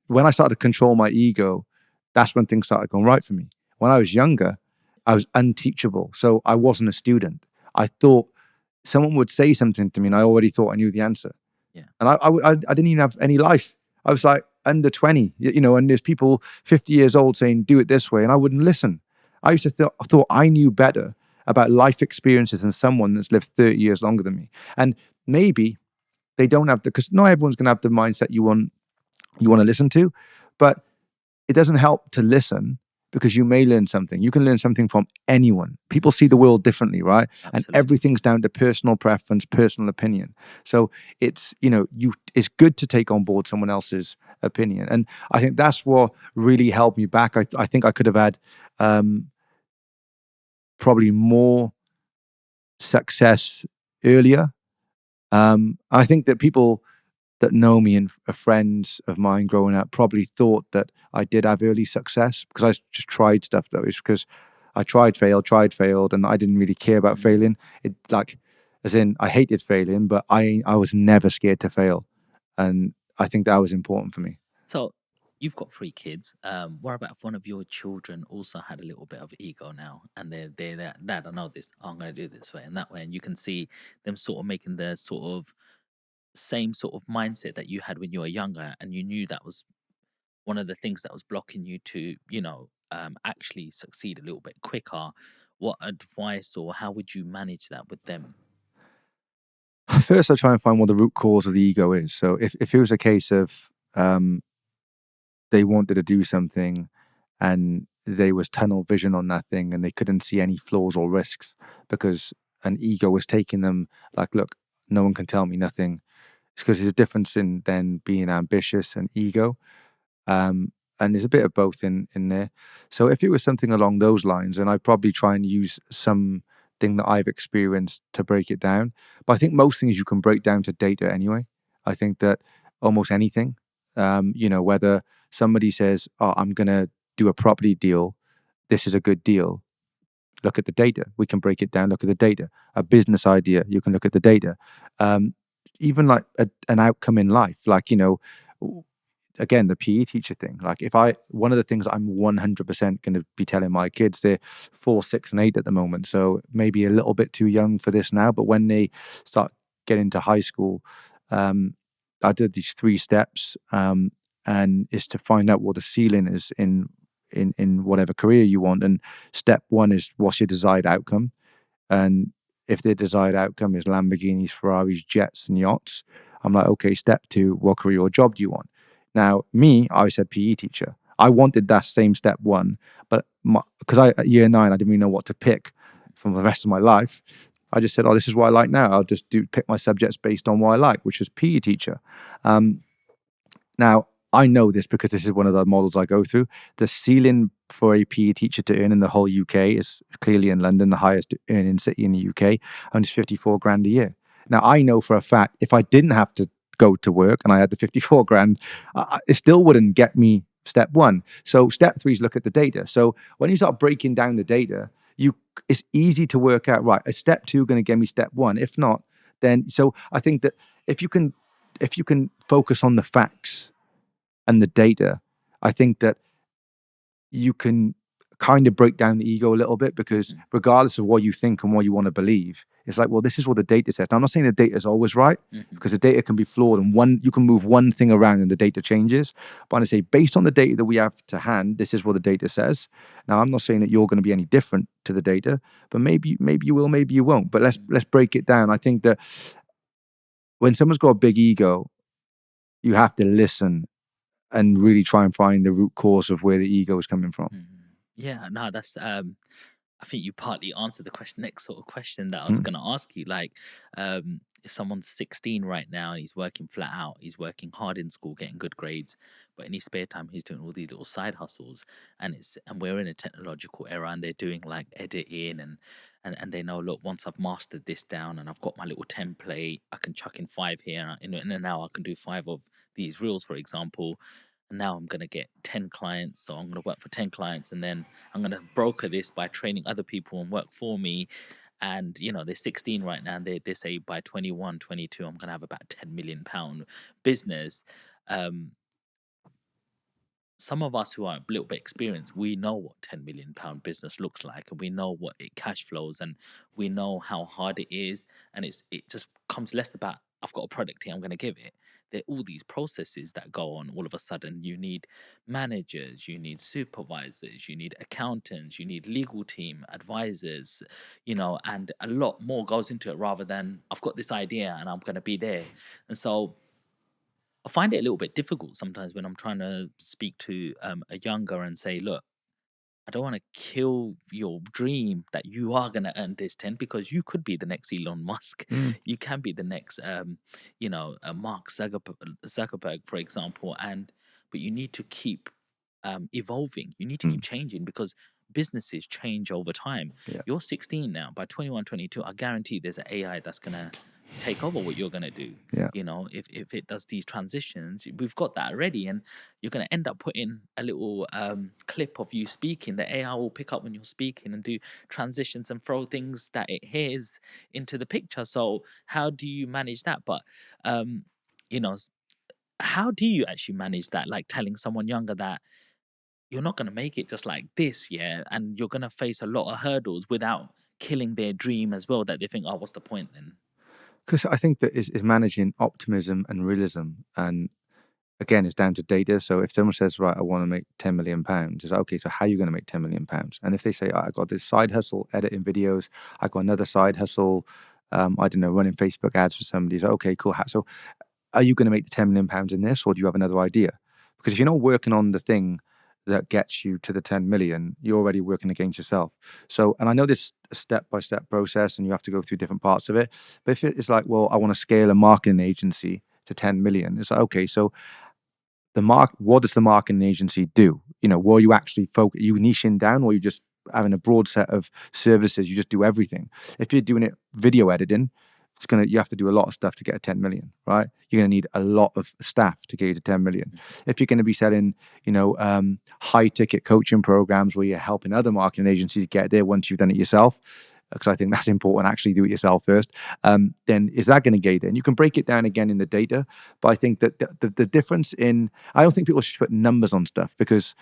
when I started to control my ego, that's when things started going right for me. When I was younger, I was unteachable. So I wasn't a student. I thought someone would say something to me and I already thought I knew the answer. Yeah. And I didn't even have any life. I was like under 20, and there's people 50 years old saying, do it this way. And I wouldn't listen. I used to thought I knew better about life experiences than someone that's lived 30 years longer than me. And maybe they don't have because not everyone's going to have the mindset you want to listen to, but it doesn't help to listen because you may learn something. You can learn something from anyone. People see the world differently, right? And Absolutely. everything's down to personal preference, personal opinion. So it's, it's good to take on board someone else's opinion. And I think that's what really held me back. I think I could have had probably more success earlier. I think that people that know me and are friends of mine growing up probably thought that I did have early success because I just tried stuff though. It's because I tried, failed, and I didn't really care about failing. It like, as in, I hated failing, but I was never scared to fail, and I think that was important for me. So you've got three kids. What about if one of your children also had a little bit of ego now, and they're that Dad, I know this. I'm going to do this way and that way, and you can see them sort of making the sort of same sort of mindset that you had when you were younger, and you knew that was one of the things that was blocking you to, actually succeed a little bit quicker. What advice or how would you manage that with them? First, I try and find what the root cause of the ego is. So if it was a case of um, they wanted to do something and there was tunnel vision on that thing and they couldn't see any flaws or risks because an ego was taking them like, look, no one can tell me nothing. It's because there's a difference in then being ambitious and ego. And there's a bit of both in there. So if it was something along those lines, then I'd probably try and use something that I've experienced to break it down. But I think most things you can break down to data anyway. I think that almost anything, whether somebody says, "Oh, I'm gonna do a property deal. This is a good deal." Look at the data. We can break it down. Look at the data. A business idea. You can look at the data. Um, Even like an outcome in life, like again, the PE teacher thing. Like one of the things I'm 100% going to be telling my kids, they're 4, 6, and 8 at the moment. So maybe a little bit too young for this now, but when they start getting to high school, I did these 3 steps, and is to find out what the ceiling is in whatever career you want. And step one is, what's your desired outcome? And if the desired outcome is Lamborghinis, Ferraris, jets, and yachts, I'm like, okay, step two, what career or job do you want? Now, me, I said PE teacher. I wanted that same step one, but because at year 9, I didn't really know what to pick from the rest of my life. I just said, oh, this is what I like now. I'll just pick my subjects based on what I like, which was PE teacher. Now, I know this because this is one of the models I go through. The ceiling for a PE teacher to earn in the whole UK is clearly in London, the highest earning city in the UK, and it's 54 grand a year. Now, I know for a fact if I didn't have to go to work and I had the 54 grand, it still wouldn't get me step one. So step three is look at the data. So when you start breaking down the data, it's easy to work out, right, is step two going to get me step one? If not, then, so I think that if you can focus on the facts and the data, I think that you can kind of break down the ego a little bit, because regardless of what you think and what you want to believe, it's like, well, this is what the data says. Now, I'm not saying the data is always right, because the data can be flawed, and you can move one thing around and the data changes. But I say, based on the data that we have to hand, this is what the data says. Now, I'm not saying that you're going to be any different to the data, but maybe you will, maybe you won't. But let's break it down. I think that when someone's got a big ego, you have to listen and really try and find the root cause of where the ego is coming from. Yeah, no, that's I think you partly answered the next sort of question that I was going to ask you. Like, if someone's 16 right now and he's working flat out, he's working hard in school, getting good grades, but in his spare time he's doing all these little side hustles, and we're in a technological era, and they're doing like editing, and they know, look, once I've mastered this down and I've got my little template, I can chuck in 5 here, and in an hour I can do 5 of these reels, for example. And now I'm going to get 10 clients, so I'm going to work for 10 clients, and then I'm going to broker this by training other people and work for me. And they're 16 right now, and they say by 21, 22, I'm going to have about £10 million business. Some of us who are a little bit experienced, we know what £10 million business looks like, and we know what it cash flows, and we know how hard it is. And it just comes less about, I've got a product here, I'm going to give it. There are all these processes that go on. All of a sudden, you need managers, you need supervisors, you need accountants, you need legal team, advisors, and a lot more goes into it, rather than I've got this idea and I'm going to be there. And so I find it a little bit difficult sometimes when I'm trying to speak to a younger and say, look, I don't want to kill your dream that you are going to earn this 10, because you could be the next Elon Musk. You can be the next, Mark Zuckerberg, for example. But you need to keep evolving. You need to keep changing, because businesses change over time. Yeah. You're 16 now. By 21, 22, I guarantee there's an AI that's going to take over what you're going to do. Yeah. If it does these transitions, we've got that already, and you're going to end up putting a little clip of you speaking. The AI will pick up when you're speaking and do transitions and throw things that it hears into the picture. So how do you manage that? But how do you actually manage that, like telling someone younger that you're not going to make it just like this, yeah, and you're going to face a lot of hurdles without killing their dream as well, that they think, oh, what's the point then? Because I think that is managing optimism and realism. And again, it's down to data. So if someone says, right, I want to make £10 million, it's like, okay, so how are you going to make £10 million? And if they say, I got this side hustle, editing videos, I got another side hustle, I don't know, running Facebook ads for somebody. So, okay, cool. So are you going to make the £10 million in this, or do you have another idea? Because if you're not working on the thing that gets you to the 10 million, you're already working against yourself. So, and I know this a step-by-step process and you have to go through different parts of it. But if it's like, well, I want to scale a marketing agency to 10 million, it's like, okay, so what does the marketing agency do? Will you actually focus, you niching down, or you just having a broad set of services, you just do everything? If you're doing it video editing, you have to do a lot of stuff to get a 10 million, right? You're going to need a lot of staff to get you to 10 million. If you're going to be selling, high ticket coaching programs where you're helping other marketing agencies get there once you've done it yourself, because I think that's important, actually do it yourself first, then is that going to get you there? And you can break it down again in the data. But I think that the difference I don't think people should put numbers on stuff, because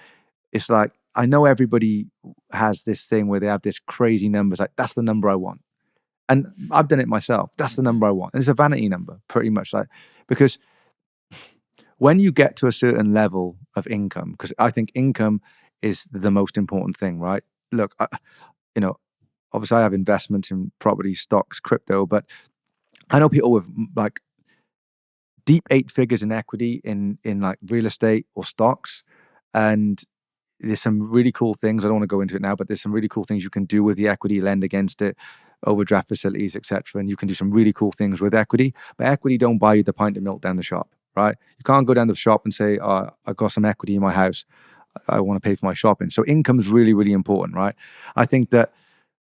it's like, I know everybody has this thing where they have this crazy numbers, like that's the number I want. And I've done it myself. That's the number I want. And it's a vanity number, pretty much, because when you get to a certain level of income, because I think income is the most important thing, right? Look, you know, obviously I have investments in property, stocks, crypto, but I know people with like deep eight figures in equity in like real estate or stocks, and there's some really cool things. I don't want to go into it now, but there's some really cool things you can do with the equity, lend against it, overdraft facilities, etc. And you can do some really cool things with equity. But equity don't buy you the pint of milk down the shop, right? You can't go down the shop and say, oh, "I got some equity in my house. I want to pay for my shopping." So income is really, really important, right? I think that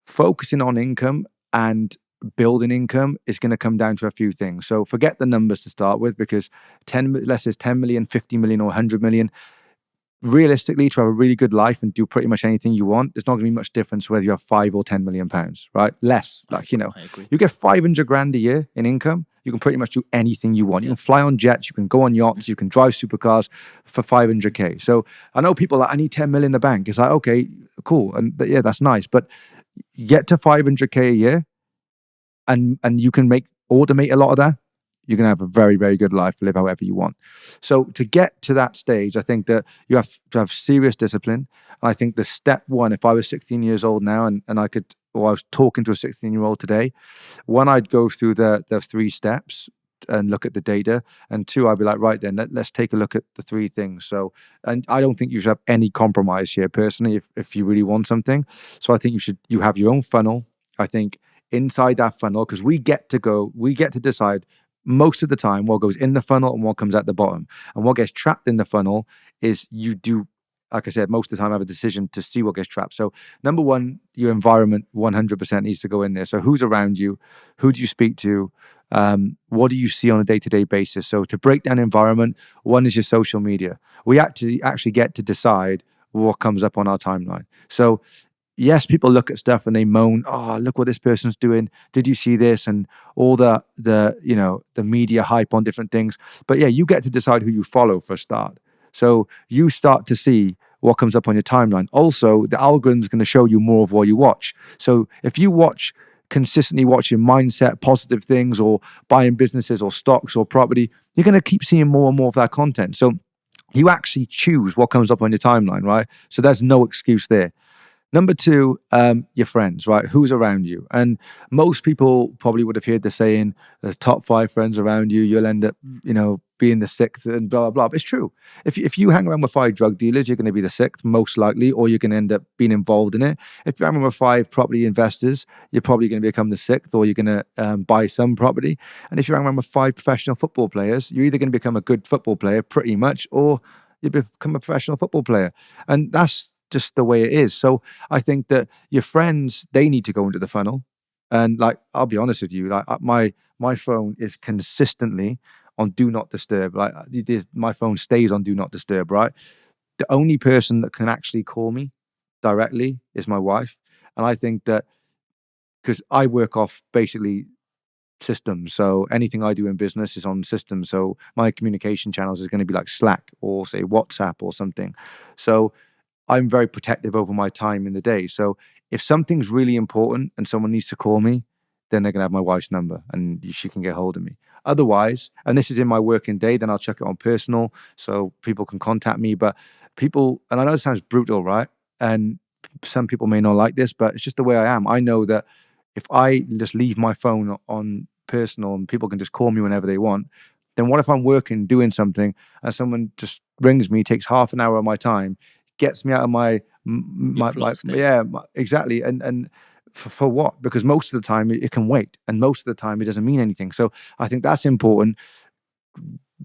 focusing on income and building income is going to come down to a few things. So forget the numbers to start with, because 10, let's say 10 million, 50 million, or 100 million, realistically, to have a really good life and do pretty much anything you want, there's not going to be much difference whether you have 5 or 10 million pounds, right? Less, I like, agree. I agree. you get 500 grand a year in income, you can pretty much do anything you want. You Yeah. can fly on jets, you can go on yachts, you can drive supercars for Mhm. 500k. So I know people are like, I need 10 million in the bank. It's like, okay, cool. And yeah, that's nice. But get to 500k a year, and you can automate a lot of that, you're going to have a very, very good life, live however you want. So to get to that stage, I think that you have to have serious discipline. I think the step one, if I was 16 years old now and I could, or I was talking to a 16-year-old today, one, I'd go through the three steps and look at the data. And two, I'd be like, right then, let's take a look at the three things. So, and I don't think you should have any compromise here personally, if you really want something. So I think you have your own funnel. I think inside that funnel, because we get to decide most of the time what goes in the funnel and what comes at the bottom. And what gets trapped in the funnel is you do, like I said, most of the time have a decision to see what gets trapped. So number one, your environment 100% needs to go in there. So who's around you? Who do you speak to? What do you see on a day-to-day basis? So to break down environment, one is your social media. We actually get to decide what comes up on our timeline. So yes, people look at stuff and they moan, "Oh, look what this person's doing. Did you see this?" And all the media hype on different things. But yeah, you get to decide who you follow for a start. So you start to see what comes up on your timeline. Also, the algorithm is going to show you more of what you watch. So if you consistently watching mindset, positive things, or buying businesses or stocks or property, you're going to keep seeing more and more of that content. So you actually choose what comes up on your timeline, right? So there's no excuse there. Number two, your friends, right? Who's around you? And most people probably would have heard the saying, the top five friends around you, you'll end up, being the sixth and blah, blah, blah. But it's true. If you hang around with five drug dealers, you're going to be the sixth, most likely, or you're going to end up being involved in it. If you hang around with five property investors, you're probably going to become the sixth, or you're going to buy some property. And if you hang around with five professional football players, you're either going to become a good football player pretty much, or you become a professional football player. And that's just the way it is. So I think that your friends, they need to go into the funnel. And like, I'll be honest with you, like my phone is consistently on do not disturb. Like my phone stays on do not disturb, right? The only person that can actually call me directly is my wife. And I think that because I work off basically systems. So anything I do in business is on systems. So my communication channels is going to be like Slack or say WhatsApp or something. So I'm very protective over my time in the day. So if something's really important and someone needs to call me, then they're gonna have my wife's number and she can get hold of me. Otherwise, and this is in my working day, then I'll check it on personal so people can contact me. But people, and I know it sounds brutal, right? And some people may not like this, but it's just the way I am. I know that if I just leave my phone on personal and people can just call me whenever they want, then what if I'm working, doing something, and someone just rings me, takes half an hour of my time, gets me out of Your my flow state. yeah, exactly. And for what? Because most of the time it can wait, and most of the time it doesn't mean anything. So I think that's important.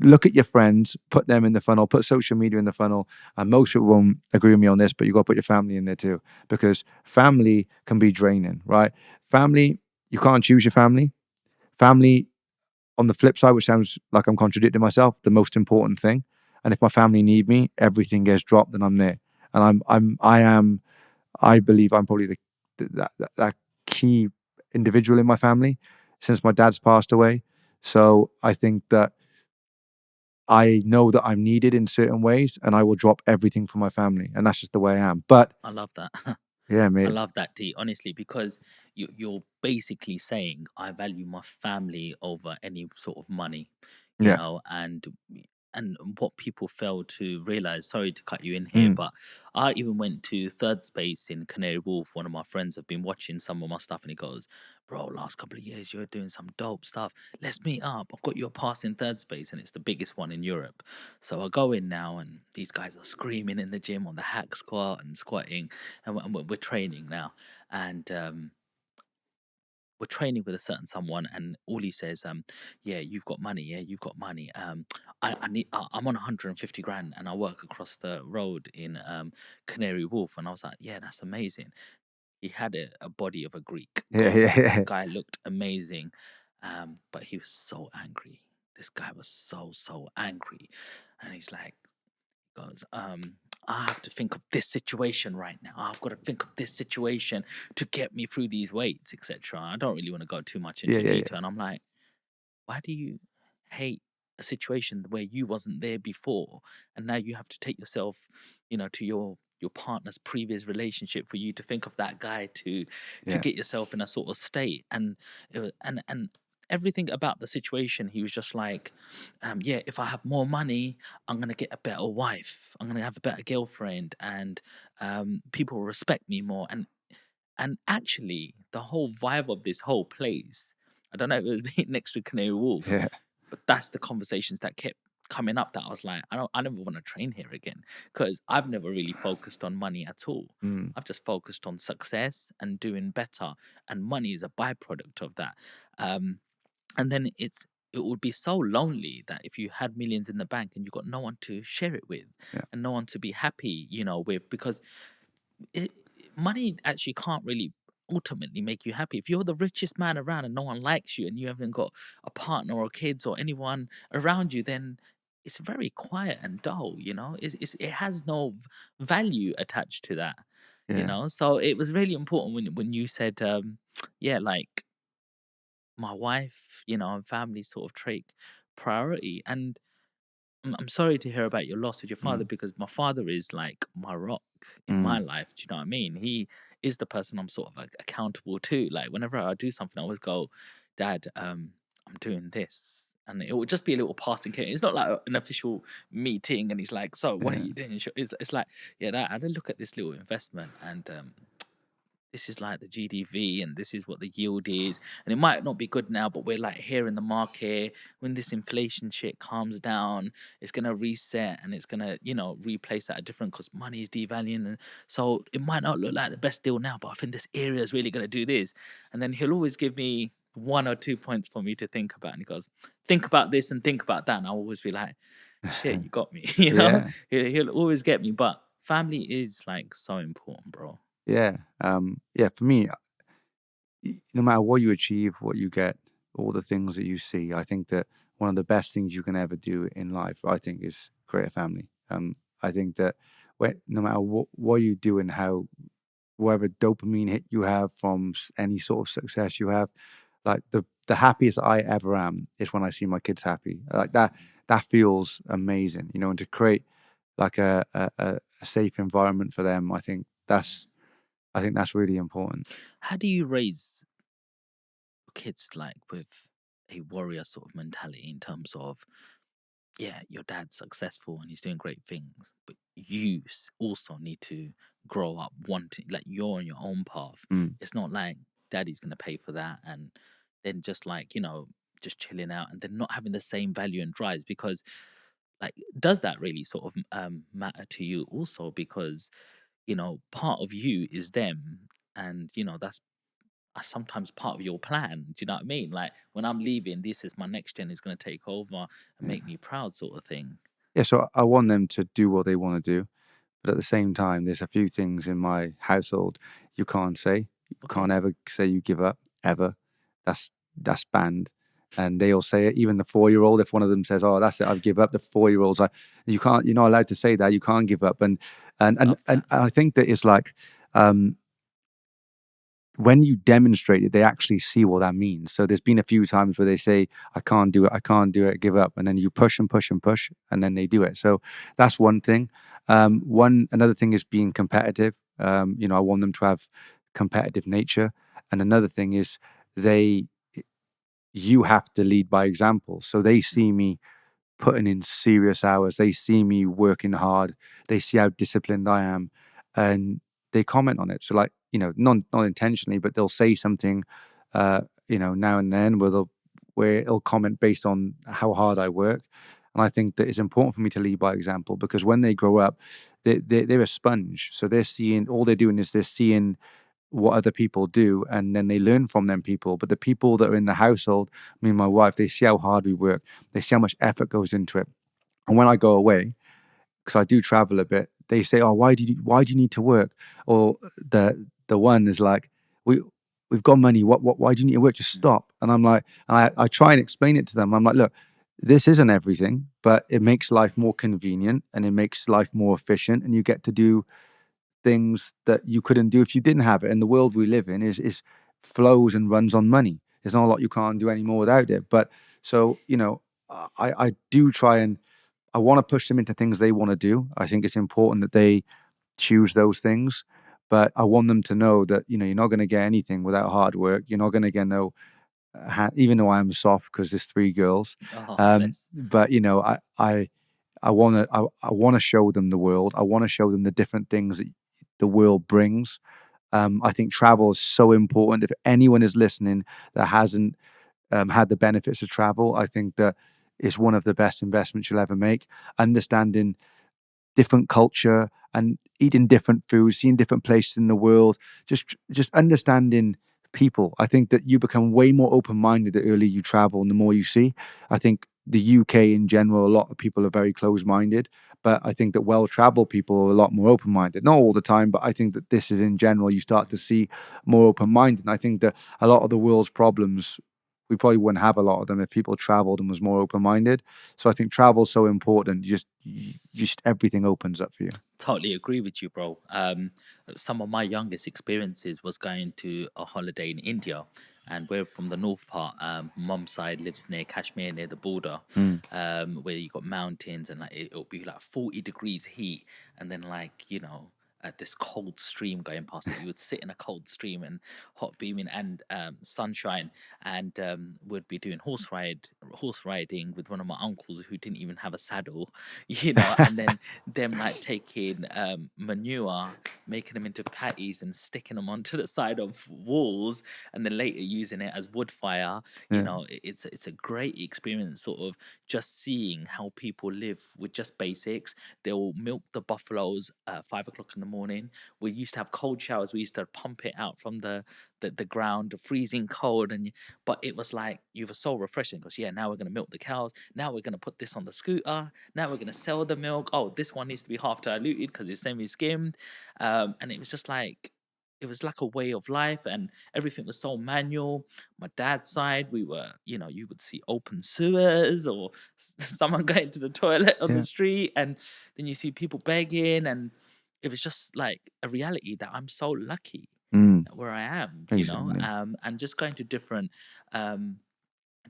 Look at your friends, put them in the funnel, put social media in the funnel. And most people won't agree with me on this, but you got to put your family in there too, because family can be draining, right? Family, you can't choose your family. Family, on the flip side, which sounds like I'm contradicting myself, the most important thing. And if my family need me, everything gets dropped, and I'm there. And I believe I'm probably that key individual in my family since my dad's passed away. So I think that I know that I'm needed in certain ways, and I will drop everything for my family, and that's just the way I am. But I love that. yeah, I mate. love that, D, honestly, because you're basically saying I value my family over any sort of money, Yeah, and and what people fail to realize, sorry to cut you in here, Mm. but I even went to third space in Canary Wharf. One of my friends have been watching some of my stuff and he goes, bro, last couple of years you're doing some dope stuff. Let's meet up. I've got you a pass in third space and it's the biggest one in Europe. So I go in now and these guys are screaming in the gym on the hack squat and squatting, and we're training now. And we're training with a certain someone, and all he says, yeah, you've got money, yeah, you've got money. I'm on 150 grand, and I work across the road in Canary Wharf, and I was like, yeah, that's amazing. He had a body of a Greek Yeah, god. yeah, The yeah, guy looked amazing, but he was so angry. This guy was so angry, and he's like, goes, I have to think of this situation right now. I've got to think of this situation to get me through these weights, etc. I don't really want to go too much yeah, into yeah, yeah, detail. And I'm like, why do you hate a situation where you wasn't there before, and now you have to take yourself, to your partner's previous relationship for you to think of that guy to yeah, get yourself in a sort of state. And and everything about the situation, he was just like, yeah, if I have more money, I'm gonna get a better wife, I'm gonna have a better girlfriend, and people will respect me more. And actually, the whole vibe of this whole place, I don't know if it was being next to Canary Wharf, yeah. but that's the conversations that kept coming up, that I was like, I never want to train here again, because I've never really focused on money at all. Mm. I've just focused on success and doing better, and money is a byproduct of that. Um, and then it would be so lonely that if you had millions in the bank and you got no one to share it with, Yeah, and no one to be happy, with, because it, money actually can't really ultimately make you happy. If you're the richest man around and no one likes you and you haven't got a partner or kids or anyone around you, then it's very quiet and dull. It has no value attached to that. yeah, So it was really important when you said, yeah, like my wife, and family sort of take priority. And I'm sorry to hear about your loss with your father, mm. because my father is like my rock in my Mm. life. Do you know what I mean? He is the person I'm sort of like accountable to. Like whenever I do something, I always go, Dad, I'm doing this. And it would just be a little passing case. It's not like an official meeting and he's like, so what are Yeah, you doing? It's like, yeah, Dad, I had a look at this little investment, and this is like the GDV and this is what the yield is. And it might not be good now, but we're like here in the market. When this inflation shit calms down, it's going to reset and it's going to, replace at a different, because money is devaluing. And so it might not look like the best deal now, but I think this area is really going to do this. And then he'll always give me 1 or 2 points for me to think about. And he goes, think about this and think about that. And I'll always be like, shit, you got me. yeah, He'll always get me. But family is like so important, bro. yeah. Yeah. For me, no matter what you achieve, what you get, all the things that you see, I think that one of the best things you can ever do in life, I think, is create a family. I think that no matter what you do and how whatever dopamine hit you have from any sort of success you have, like the happiest I ever am is when I see my kids happy. Like that feels amazing, and to create like a safe environment for them, I think that's really important. How do you raise kids like with a warrior sort of mentality, in terms of, yeah, your dad's successful and he's doing great things, but you also need to grow up wanting, like, you're on your own path. Mm. It's not like daddy's gonna pay for that, and then just like, just chilling out and then not having the same value and drives, because like, does that really sort of matter to you also? Because part of you is them, and that's are sometimes part of your plan. Do you know what I mean? Like when I'm leaving, this is my next gen is going to take over and Yeah. make me proud, sort of thing. Yeah, so I want them to do what they want to do, but at the same time, there's a few things in my household you can't say. You Okay. can't ever say you give up ever. That's banned. And they all say it. Even the 4-year-old, if one of them says, "Oh, that's it, I've give up," the 4-year-old's like, "You can't. You're not allowed to say that. You can't give up." And and and Love and that. I think that it's like um, when you demonstrate it, they actually see what that means. So there's been a few times where they say, "I can't do it, I can't do it, give up," and then you push and push and push, and then they do it. So that's one thing. Another thing is being competitive. I want them to have competitive nature, and another thing is they, you have to lead by example. So they see me putting in serious hours. They see me working hard. They see how disciplined I am, and they comment on it. So, like, not intentionally, but they'll say something, now and then, where it'll comment based on how hard I work. And I think that it's important for me to lead by example, because when they grow up, they're a sponge. So they're doing is they're seeing what other people do, and then they learn from them people. But the people that are in the household, me and my wife, they see how hard we work. They see how much effort goes into it. And when I go away, because I do travel a bit, they say, "Oh, why do you need to work?" Or the one is like, "We we've got money. Why do you need to work? Just Mm. stop." And I'm like, I try and explain it to them. I'm like, "Look, this isn't everything, but it makes life more convenient and it makes life more efficient, and you get to do things that you couldn't do if you didn't have it." And the world we live in is flows and runs on money. There's not a lot you can't do anymore without it. But so, I do try, and I want to push them into things they want to do. I think it's important that they choose those things. But I want them to know that, you're not going to get anything without hard work. You're not going to get no, even though I'm soft because there's three girls. Oh, bless. But I want to I want to show them the world. I want to show them the different things that the world brings. I think travel is so important. If anyone is listening that hasn't had the benefits of travel, I think that it's one of the best investments you'll ever make. Understanding different culture and eating different foods, seeing different places in the world, just understanding people. I think that you become way more open-minded the earlier you travel and the more you see. I think the UK in general, a lot of people are very close-minded, but I think that well-traveled people are a lot more open-minded. Not all the time, but I think that this is in general, you start to see more open-minded. And I think that a lot of the world's problems, we probably wouldn't have a lot of them if people traveled and was more open-minded. So I think travel's so important. You just everything opens up for you. Totally agree with you, bro. Some of my youngest experiences was going to a holiday in India, and we're from the north part. Mum's side lives near Kashmir, near the border, Mm. where you got mountains, and like it'll be like 40 degrees heat, and then like this cold stream going past it. You would sit in a cold stream and hot beaming and sunshine, and would be doing horse riding with one of my uncles who didn't even have a saddle, and then them like taking manure, making them into patties and sticking them onto the side of walls, and then later using it as wood fire. Yeah. It's a great experience, sort of just seeing how people live with just basics. They'll milk the buffaloes 5 o'clock in the morning. We used to have cold showers. We used to pump it out from the ground, freezing cold, but it was like you were so refreshing because yeah, now we're gonna milk the cows. Now we're gonna put this on the scooter. Now we're gonna sell the milk. Oh, this one needs to be half diluted because it's semi-skimmed, and it was just like it was like a way of life, and everything was so manual. My dad's side, we were, you would see open sewers or someone going to the toilet on the Yeah. street, and then you see people begging, and it was just like a reality that I'm so lucky Mm. where I am, Exactly. and just going to um,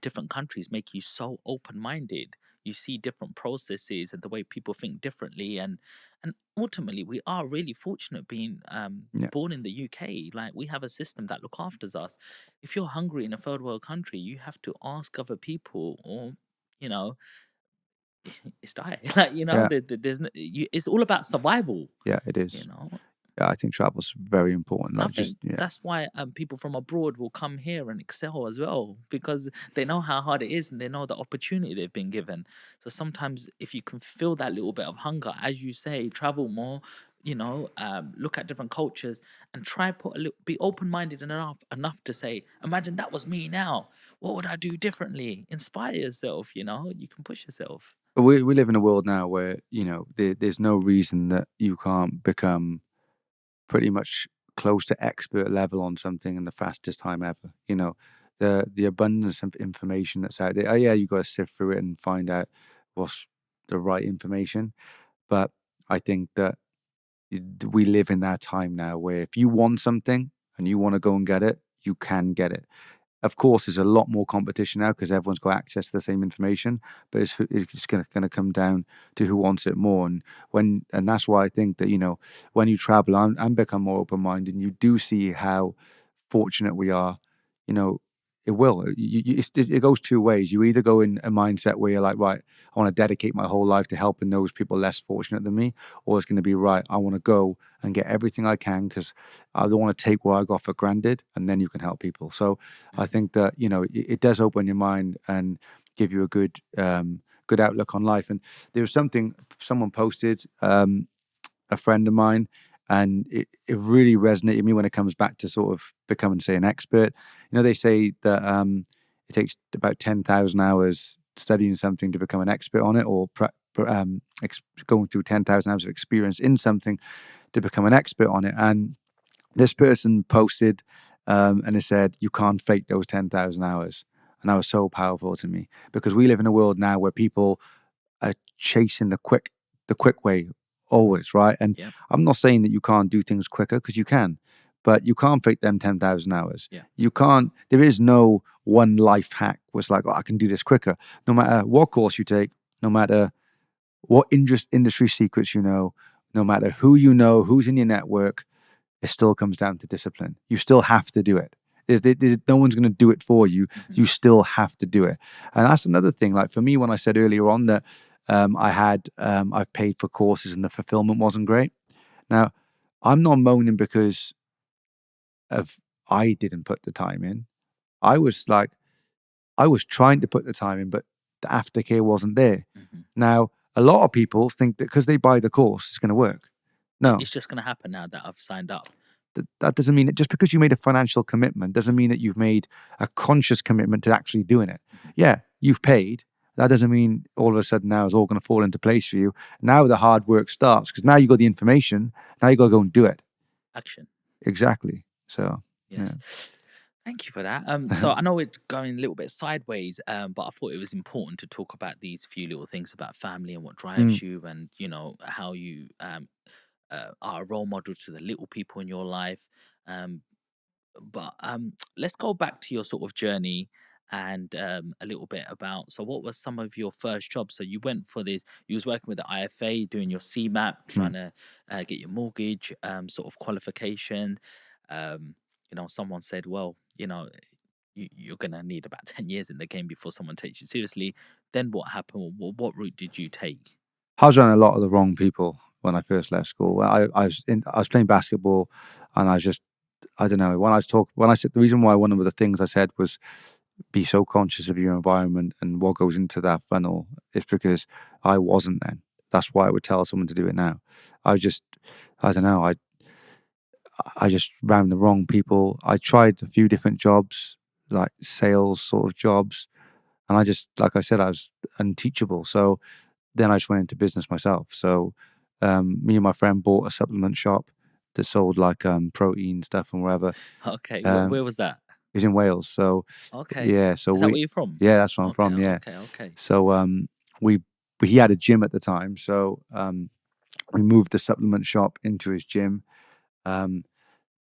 different countries make you so open-minded. You see different processes and the way people think differently, and ultimately we are really fortunate being Yeah. born in the UK. Like we have a system that look after us. If you're hungry in a third world country, you have to ask other people, or you know it's dire. Like Yeah. it's all about survival. Yeah. It you is. know Yeah. I think travel's very important. And I Like, just think that's why people from abroad will come here and excel as well, because they know how hard it is and they know the opportunity they've been given. So sometimes, if you can feel that little bit of hunger, as you say, travel more, look at different cultures and try put a little, be open minded enough to say, imagine that was me now. What would I do differently? Inspire yourself. You can push yourself. But we live in a world now where there's no reason that you can't become pretty much close to expert level on something in the fastest time ever. The abundance of information that's out there. Oh yeah, you got to sift through it and find out what's the right information. But I think that we live in that time now where if you want something and you want to go and get it, you can get it. Of course, there's a lot more competition now because everyone's got access to the same information, but it's going to come down to who wants it more. And that's why I think that, when you travel and become more open minded, and you do see how fortunate we are. You know, It will. It goes two ways. You either go in a mindset where you're like, right, I want to dedicate my whole life to helping those people less fortunate than me, or it's going to be, right, I want to go and get everything I can because I don't want to take what I got for granted, and then you can help people. So I think that, it does open your mind and give you a good outlook on life. And there was something someone posted, a friend of mine, and it really resonated with me when it comes back to sort of becoming, say, an expert. They say that it takes about 10,000 hours studying something to become an expert on it, or going through 10,000 hours of experience in something to become an expert on it. And this person posted, and it said, you can't fake those 10,000 hours. And that was so powerful to me, because we live in a world now where people are chasing the quick way always, right? And Yep. I'm not saying that you can't do things quicker, because you can, but you can't fake them 10,000 hours. Yeah. You can't, there is no one life hack where it's like, oh, I can do this quicker. No matter what course you take, no matter what industry secrets no matter who who's in your network, it still comes down to discipline. You still have to do it. No one's going to do it for you. Mm-hmm. You still have to do it. And that's another thing. Like for me, when I said earlier on that I've paid for courses and the fulfillment wasn't great. Now, I'm not moaning because of I didn't put the time in. I was trying to put the time in, but the aftercare wasn't there. Mm-hmm. Now, a lot of people think that because they buy the course, it's going to work. No, It's just going to happen now that I've signed up. that doesn't mean that just because you made a financial commitment doesn't mean that you've made a conscious commitment to actually doing it. Mm-hmm. Yeah, you've paid. That doesn't mean all of a sudden now it's all going to fall into place for you. Now the hard work starts, because now you got the information. Now you got to go and do it. Action. Exactly. So, Yes. Thank you for that. So I know we're going a little bit sideways, but I thought it was important to talk about these few little things about family and what drives you, and how you are a role model to the little people in your life. Um, but let's go back to your sort of journey and a little bit about. So, what was some of your first jobs? So you went for this. You was working with the IFA, doing your CMAP, trying to get your mortgage sort of qualification. Um, someone said, well, you're gonna need about 10 years in the game before someone takes you seriously. Then what happened? What route did you take? I was around a lot of the wrong people when I first left school. I was playing basketball, and I don't know, when I said, the reason why one of the things I said was be so conscious of your environment and what goes into that funnel, is because I wasn't then. That's why I would tell someone to do it now. I don't know, I just ran the wrong people. I tried a few different jobs, like sales sort of jobs, and like I said, I was unteachable. So then I just went into business myself. So me and my friend bought a supplement shop that sold like protein stuff and whatever. Okay, Um, where was that? it was in Wales. So Okay, yeah, so is that where you're from? yeah, that's where I'm Okay, from. Yeah. okay, okay. So we he had a gym at the time, so we moved the supplement shop into his gym. Um,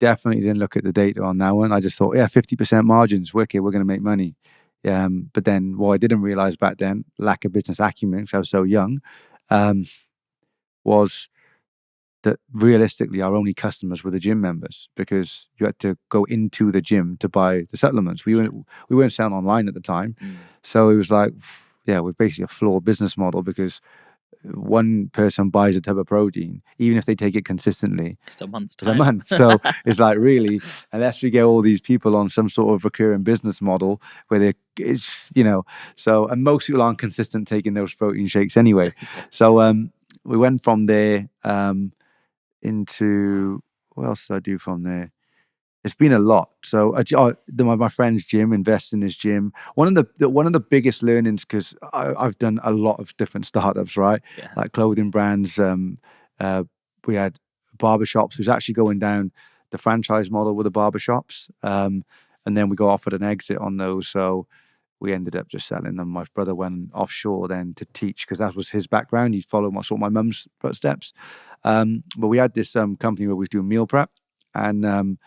Definitely didn't look at the data on that one. I just thought, yeah, 50% margins, wicked, we're going to make money. But then what I didn't realize back then, lack of business acumen, because I was so young, um, was that realistically our only customers were the gym members, because you had to go into the gym to buy the supplements. We weren't selling online at the time. Mm. So it was like, yeah, we're basically a flawed business model, because one person buys a tub of protein, even if they take it consistently, It's a month's it's a time. month. So it's like, really, unless we get all these people on some sort of recurring business model where and most people aren't consistent taking those protein shakes anyway. Yeah. So we went from there into, what else did I do from there? It's been a lot. So my friend's gym, invest in his gym. One of the biggest learnings, because I've done a lot of different startups, right? Yeah. Like clothing brands. We had barbershops. We was actually going down the franchise model with the barbershops. And then we got offered an exit on those. So we ended up just selling them. My brother went offshore then to teach, because that was his background. He followed my mum's footsteps. But we had this company where we was doing meal prep, and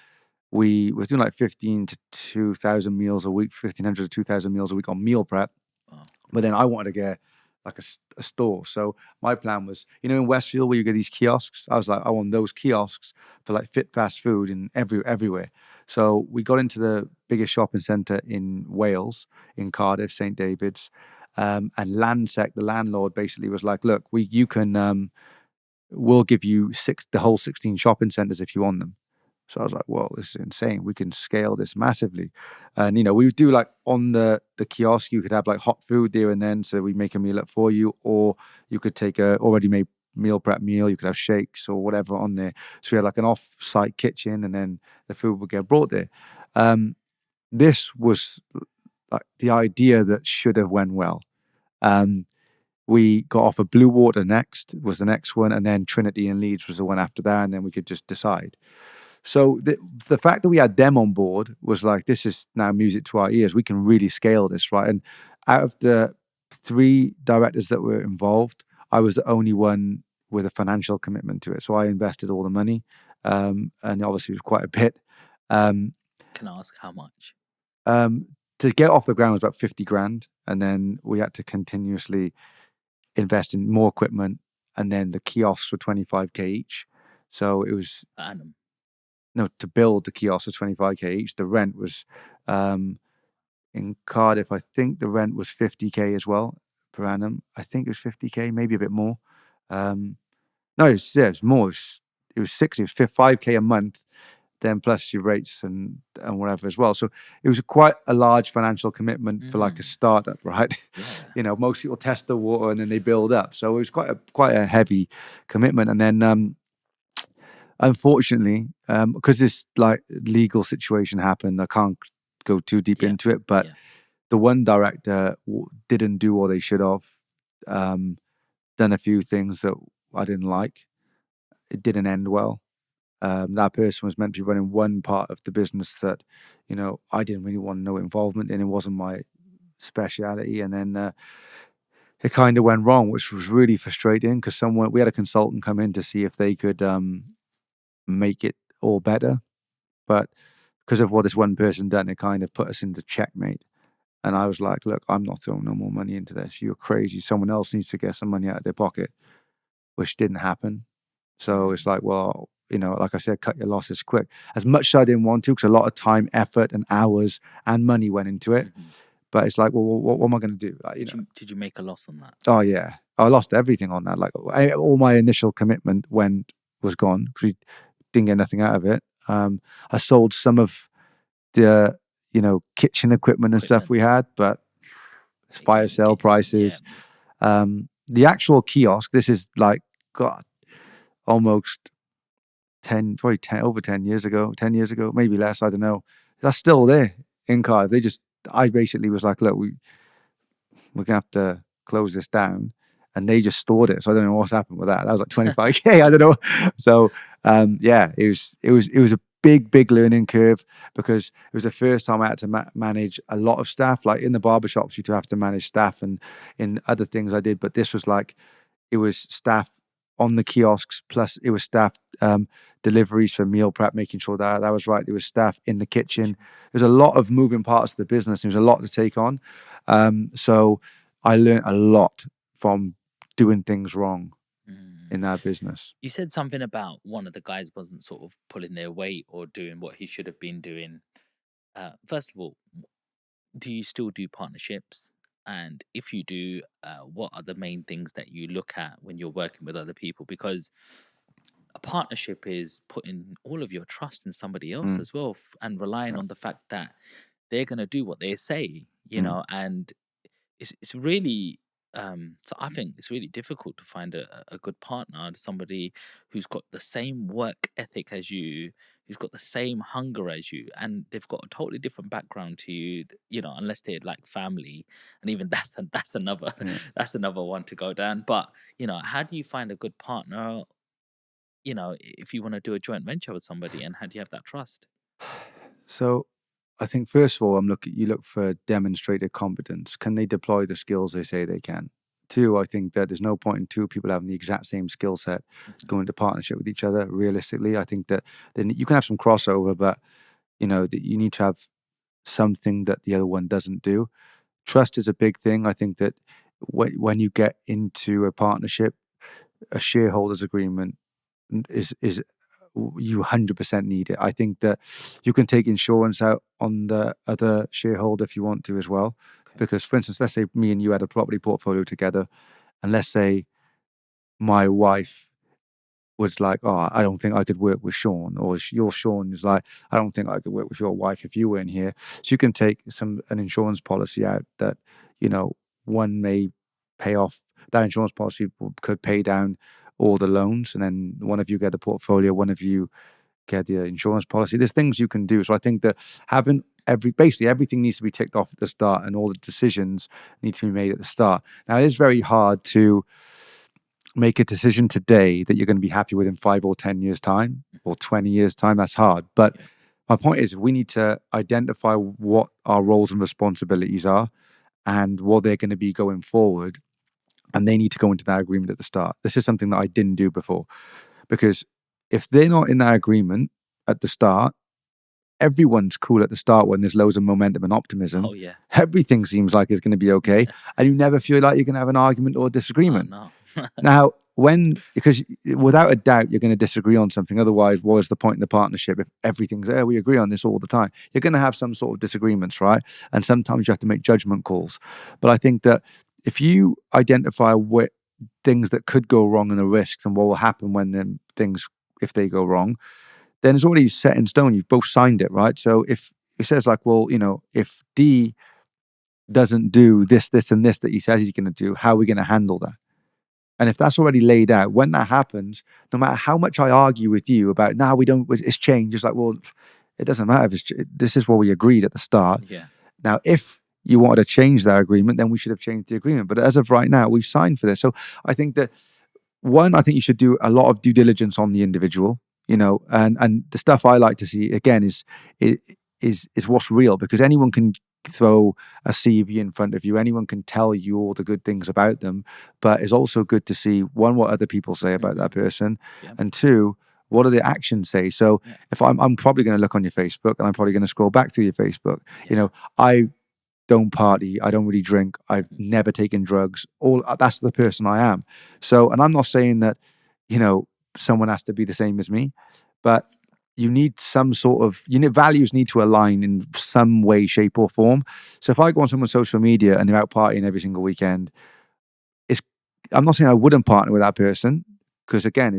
we were doing like 15 to 2,000 meals a week, 1,500 to 2,000 meals a week on meal prep. Wow. But then I wanted to get like a store. So my plan was, in Westfield where you get these kiosks, I was like, I want those kiosks for like fit fast food in everywhere. So we got into the biggest shopping centre in Wales, in Cardiff, St David's, and Landsec, the landlord, basically was like, look, you can we'll give you the whole 16 shopping centres if you want them. So I was like, whoa, this is insane. We can scale this massively. And, we would do like on the kiosk, you could have like hot food there and then. So we make a meal up for you, or you could take a already made meal prep meal. You could have shakes or whatever on there. So we had like an off-site kitchen and then the food would get brought there. This was like the idea that should have went well. We got off of Blue Water next, was the next one. And then Trinity and Leeds was the one after that. And then we could just decide. So the fact that we had them on board was like, this is now music to our ears. We can really scale this, right? And out of the 3 directors that were involved, I was the only one with a financial commitment to it. So I invested all the money, and obviously it was quite a bit. Can I ask how much? To get off the ground was about 50 grand, and then we had to continuously invest in more equipment, and then the kiosks were 25k each. So it was Per annum. No, to build the kiosks for 25k each. The rent was in Cardiff, I think the rent was 50k as well per annum. I think it was 50k, maybe a bit more. No, it was more. It was 60, it was 5k a month, then plus your rates and whatever as well. So it was quite a large financial commitment for like a startup, right? Yeah. Most people test the water and then they build up. So it was quite a heavy commitment. And then unfortunately, because this like legal situation happened, I can't go too deep into it. But the one director didn't do what they should have. Done a few things that I didn't like. It didn't end well. That person was meant to be running one part of the business that, I didn't really want no involvement in. It wasn't my speciality, and then it kind of went wrong, which was really frustrating because we had a consultant come in to see if they could make it all better, but because of what this one person done, it kind of put us into checkmate. And I was like, look, I'm not throwing no more money into this. You're crazy. Someone else needs to get some money out of their pocket, which didn't happen. So it's like, well, like I said, cut your losses quick. As much as I didn't want to, because a lot of time, effort, and hours and money went into it. But it's like, well, what am I going to do? Like, Did you make a loss on that? Oh yeah, I lost everything on that. Like all my initial commitment was gone because we didn't get nothing out of it. I sold some of the kitchen equipment and stuff we had, but it's fire sale prices. The actual kiosk, this is like, God, almost 10 years ago, 10 years ago, maybe less, I don't know. That's still there in Cardiff. I basically was like, look, we're gonna have to close this down, and they just stored it. So I don't know what's happened with that. That was like 25k. I don't know. So it was a big learning curve because it was the first time I had to manage a lot of staff. Like in the barbershops, you have to manage staff, and in other things I did, but this was like, it was staff on the kiosks, plus it was staff deliveries for meal prep, making sure that was right. There was staff in the kitchen. There's a lot of moving parts of the business. There's a lot to take on. So I learned a lot from doing things wrong in that business. You said something about one of the guys wasn't sort of pulling their weight or doing what he should have been doing. First of all, do you still do partnerships? And if you do, what are the main things that you look at when you're working with other people? Because a partnership is putting all of your trust in somebody else as well, and relying on the fact that they're going to do what they say, and it's really so I think it's really difficult to find a good partner, somebody who's got the same work ethic as you, who's got the same hunger as you, and they've got a totally different background to you, unless they're like family, and even that's another that's another one to go down. But how do you find a good partner, if you want to do a joint venture with somebody, and how do you have that trust? So I think first of all, you look for demonstrated competence. Can they deploy the skills they say they can? Two, I think that there's no point in two people having the exact same skill set going into partnership with each other. Realistically, I think that then you can have some crossover, but that you need to have something that the other one doesn't do. Trust is a big thing. I think that when you get into a partnership, a shareholders agreement is you 100% need it. I think that you can take insurance out on the other shareholder if you want to as well. Okay. Because, for instance, let's say me and you had a property portfolio together, and let's say my wife was like, "Oh, I don't think I could work with Sean," or your Sean is like, "I don't think I could work with your wife if you weren't here." So you can take an insurance policy out that, you know, one may pay off. That insurance policy could pay down all the loans, and then one of you get the portfolio, one of you get the insurance policy. There's things you can do. So I think that having basically everything needs to be ticked off at the start, and all the decisions need to be made at the start. Now it is very hard to make a decision today that you're going to be happy with in 5 or 10 years' time or 20 years' time. That's hard. But Yeah. my point is, we need to identify what our roles and responsibilities are and what they're going to be going forward. And they need to go into that agreement at the start. This is something that I didn't do before, because if they're not in that agreement at the start, everyone's cool at the start when there's loads of momentum and optimism. Oh yeah. Everything seems like it's going to be okay. And you never feel like you're going to have an argument or a Oh disagreement. no. Now, because without a doubt, you're going to disagree on something. Otherwise, what is the point in the partnership if everything's, oh, we agree on this all the time? You're going to have some sort of disagreements, right? And sometimes you have to make judgment calls. But I think that if you identify what things that could go wrong and the risks and what will happen when then things, if they go wrong, then it's already set in stone. You've both signed it, right? So if it says like, well, if D doesn't do this, this, and this that he says he's going to do, how are we going to handle that? And if that's already laid out, when that happens, no matter how much I argue with you about, now we don't, it's changed. It's like, well, it doesn't matter. This is what we agreed at the start. Yeah. Now, if you wanted to change that agreement, then we should have changed the agreement. But as of right now, we've signed for this. So I think that I think you should do a lot of due diligence on the individual, and the stuff I like to see again is what's real, because anyone can throw a CV in front of you, anyone can tell you all the good things about them, but it's also good to see, one, what other people say about that person, Yeah. and two, what do the actions say? So Yeah. if I'm probably going to look on your Facebook, and I'm probably going to scroll back through your Facebook. Yeah. I don't party, I don't really drink, I've never taken drugs. That's the person I am. So, and I'm not saying that, someone has to be the same as me, but you need some sort of, values need to align in some way, shape, or form. So if I go on someone's social media and they're out partying every single weekend, I'm not saying I wouldn't partner with that person, because again,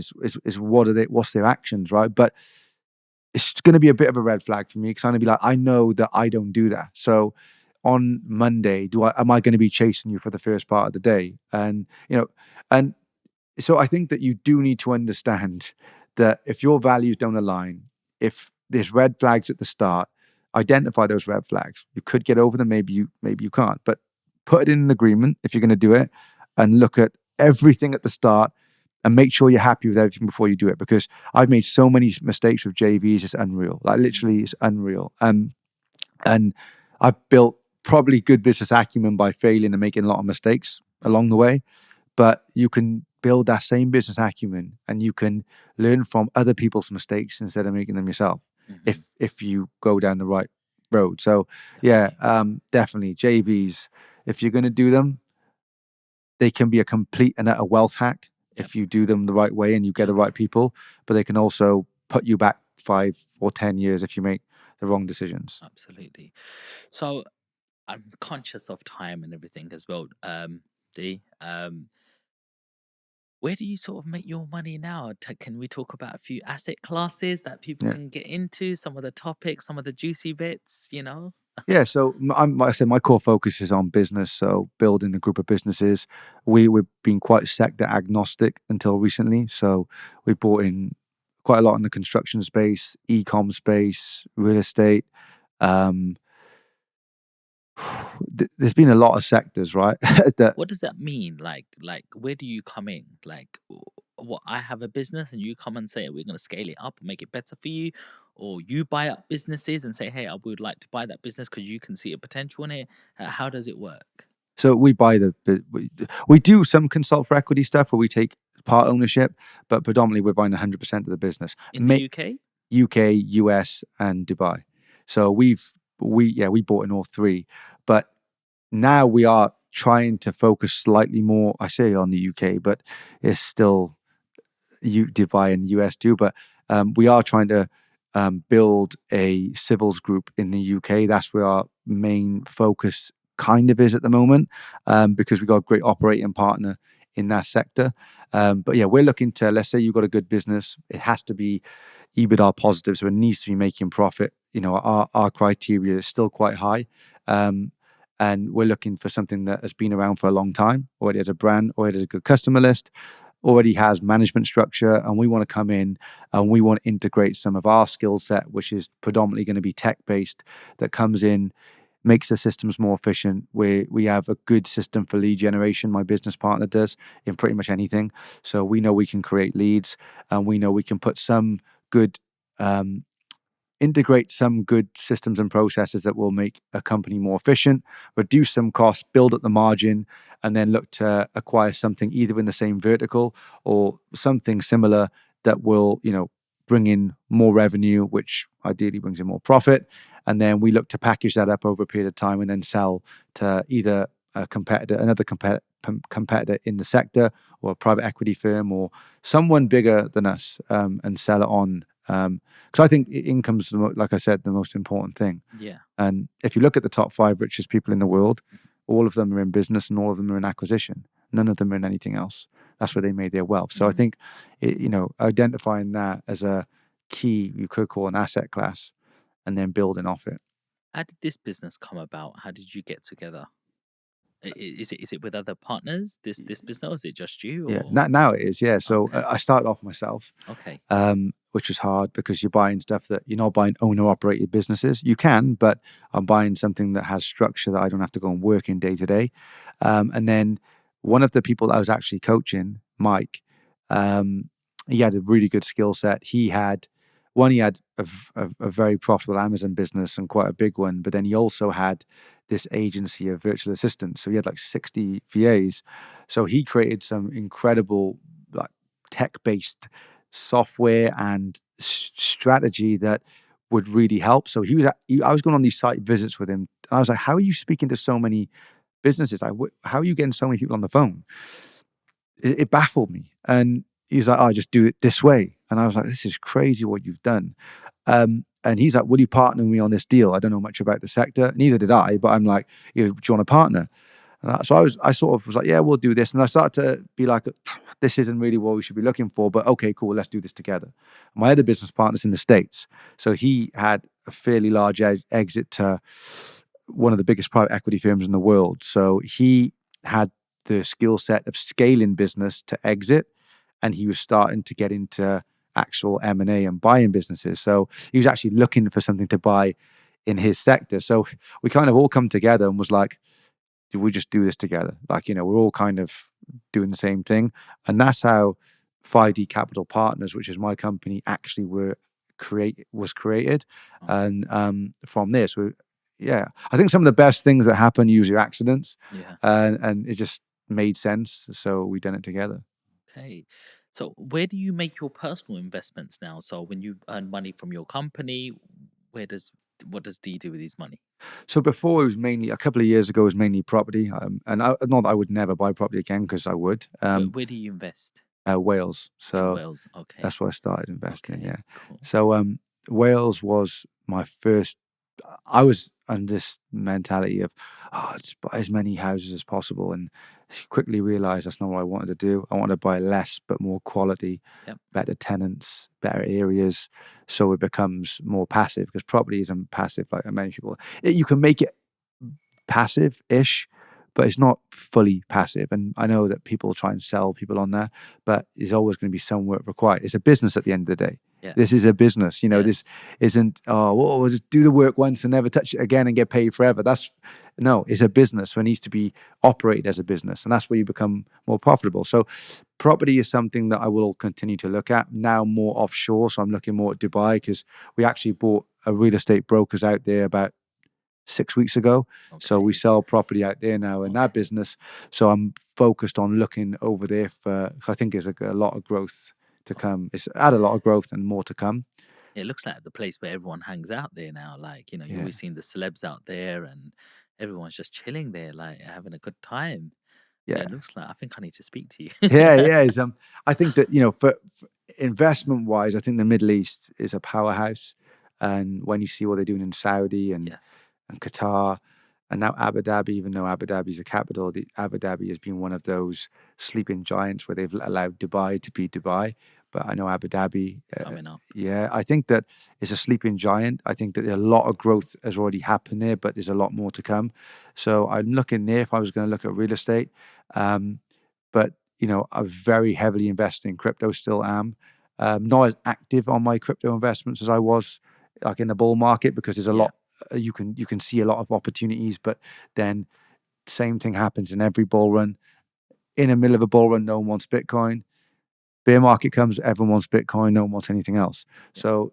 what's their actions, right? But it's going to be a bit of a red flag for me, because I'm going to be like, I know that I don't do that. So on Monday, am I going to be chasing you for the first part of the day? And and so I think that you do need to understand that if your values don't align, if there's red flags at the start, identify those red flags. You could get over them, maybe you can't, but put it in an agreement if you're going to do it, and look at everything at the start and make sure you're happy with everything before you do it. Because I've made so many mistakes with JVs, it's unreal. Like literally, it's unreal. And I've built probably good business acumen by failing and making a lot of mistakes along the way. But you can build that same business acumen, and you can learn from other people's mistakes instead of making them yourself, if you go down the right road. So definitely JVs, if you're going to do them, they can be a complete and utter wealth hack if you do them the right way and you get the right people, but they can also put you back 5 or 10 years if you make the wrong decisions. Absolutely. So I'm conscious of time and everything as well. D. Where do you sort of make your money now? Can we talk about a few asset classes that people Yeah. can get into? Some of the topics, some of the juicy bits, Yeah, so like I said, my core focus is on business. So building a group of businesses. We've been quite sector agnostic until recently. So we bought in quite a lot in the construction space, e-com space, real estate. Um, there's been a lot of sectors, right? that What does that mean? Like, where do you come in? Like, what, I have a business and you come and say we're going to scale it up and make it better for you, or you buy up businesses and say, hey, I would like to buy that business because you can see a potential in it. How does it work So we buy we do some consult for equity stuff where we take part ownership, but predominantly we're buying 100% of the business. in the UK? UK, US, and Dubai. So we bought in all three, but now we are trying to focus slightly more, I say on the UK, but it's still Dubai and US too. But we are trying to build a civils group in the UK. That's where our main focus kind of is at the moment, because we got a great operating partner in that sector. But yeah, we're looking to, let's say you've got a good business, it has to be EBITDA positive, so it needs to be making profit. Our criteria is still quite high. And we're looking for something that has been around for a long time, already has a brand, already has a good customer list, already has management structure, and we want to come in and we want to integrate some of our skill set, which is predominantly going to be tech based, that comes in, makes the systems more efficient. We have a good system for lead generation. My business partner does in pretty much anything. So we know we can create leads, and we know we can put some good integrate some good systems and processes that will make a company more efficient, reduce some costs, build up the margin, and then look to acquire something either in the same vertical or something similar that will, bring in more revenue, which ideally brings in more profit. And then we look to package that up over a period of time and then sell to either another competitor in the sector, or a private equity firm, or someone bigger than us, and sell it on. Because I think income's, like I said, the most important thing. Yeah. And if you look at the top 5 richest people in the world, all of them are in business and all of them are in acquisition. None of them are in anything else. That's where they made their wealth. So I think, identifying that as a key, you could call an asset class, and then building off it. How did this business come about? How did you get together? Is it with other partners? This business, or is it just you? Yeah, Or now it is. Yeah. So okay, I started off myself, okay, which was hard because you're buying stuff that you're not buying owner operated businesses. You can, but I'm buying something that has structure that I don't have to go and work in day to day. And then one of the people that I was actually coaching, Mike, he had a really good skill set. He had a very profitable Amazon business and quite a big one, but then he also had this agency of virtual assistants. So he had like 60 VAs. So he created some incredible, like, tech-based software and strategy that would really help. So I was going on these site visits with him, and I was like, "How are you speaking to so many businesses? How are you getting so many people on the phone?" It baffled me, and he's like, "Oh, I just do it this way," and I was like, "This is crazy what you've done." And he's like, "Will you partner with me on this deal?" I don't know much about the sector, neither did I, but I'm like, "Do you want to partner?" So I sort of was like, "Yeah, we'll do this." And I started to be like, "This isn't really what we should be looking for, but okay, cool, let's do this together." My other business partner's in the States. So he had a fairly large exit to one of the biggest private equity firms in the world. So he had the skill set of scaling business to exit, and he was starting to get into actual M&A and buying businesses. So he was actually looking for something to buy in his sector. So we kind of all come together and was like, do we just do this together? Like, we're all kind of doing the same thing. And that's how 5D Capital Partners, which is my company, actually was created. oh, And from this, yeah, I think some of the best things that happen usually are accidents, yeah, and it just made sense. So we done it together. okay. So where do you make your personal investments now? So when you earn money from your company, where does what does D do with his money? So before, it was mainly, a couple of years ago, it was mainly property. Not that I would never buy property again, because I would. Where do you invest? Wales. In So Wales. Okay. that's where I started investing. Okay. Yeah. Cool. So Wales was my first. I was on this mentality of, oh, just buy as many houses as possible, and quickly realized that's not what I wanted to do. I wanted to buy less but more quality, Yep. better tenants, better areas, so it becomes more passive, because property isn't passive like many people. You can make it passive-ish, but it's not fully passive. And I know that people try and sell people on there, but there's always going to be some work required. It's a business at the end of the day. Yeah. This is a business. This Yes. isn't, oh, well, we'll just do the work once and never touch it again and get paid forever. No, it's a business. So it needs to be operated as a business. And that's where you become more profitable. So property is something that I will continue to look at now, more offshore. So I'm looking more at Dubai, because we actually bought a real estate brokers out there about 6 weeks ago. So we Okay. sell property out there now in that Okay. business. So I'm focused on looking over there for, I think there's a lot of growth to Oh, come. It's had a lot of growth and more to come. it looks like the place where everyone hangs out there now. Like, you Yeah. always seeing the celebs out there and everyone's just chilling there, like having a good time. So Yeah. it looks like I think I need to speak to you. Yeah, yeah. I think that for investment wise, I think the Middle East is a powerhouse, and when you see what they're doing in Saudi Yes. and Qatar, and now Abu Dhabi, even though Abu Dhabi is a capital, Abu Dhabi has been one of those sleeping giants where they've allowed Dubai to be Dubai. But I know Abu Dhabi, Coming up. yeah, I think that it's a sleeping giant. I think that a lot of growth has already happened there, but there's a lot more to come. So I'm looking there if I was going to look at real estate. Um, but I very heavily invested in crypto, still am. Not as active on my crypto investments as I was like in the bull market, because there's a Yeah. lot you can see a lot of opportunities, but then same thing happens in every bull run. In the middle of a bull run, no one wants Bitcoin. Bear market comes, everyone wants Bitcoin, no one wants anything else. Yeah. So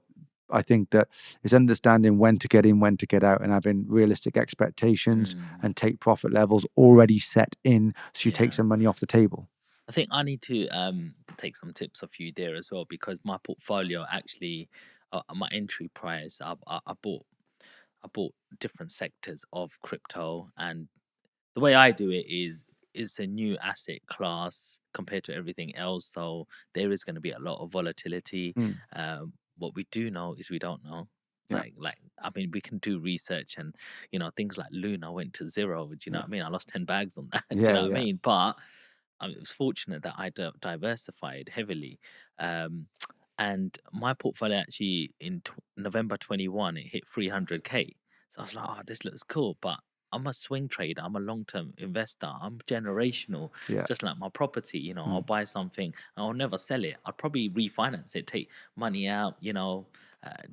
I think that it's understanding when to get in, when to get out, and having realistic expectations Mm, and take profit levels already set in, so you take yeah. some money off the table. I think I need to take some tips off you there as well, because my portfolio actually, my entry price, I bought different sectors of crypto, and the way I do it is it's a new asset class compared to everything else, so there is going to be a lot of volatility. Mm, What we do know is we don't know. yeah, Like I mean, we can do research, and things like Luna went to zero. Do you know yeah, what I mean? I lost 10 bags on that. Do you yeah, know what I yeah. mean? But it was fortunate that I diversified heavily. Um, and my portfolio actually in November 21, it hit 300K. So I was like, oh, this looks cool. But I'm a swing trader. I'm a long term investor. I'm generational, Yeah. just like my property. I'll Mm, buy something and I'll never sell it. I'd probably refinance it, take money out,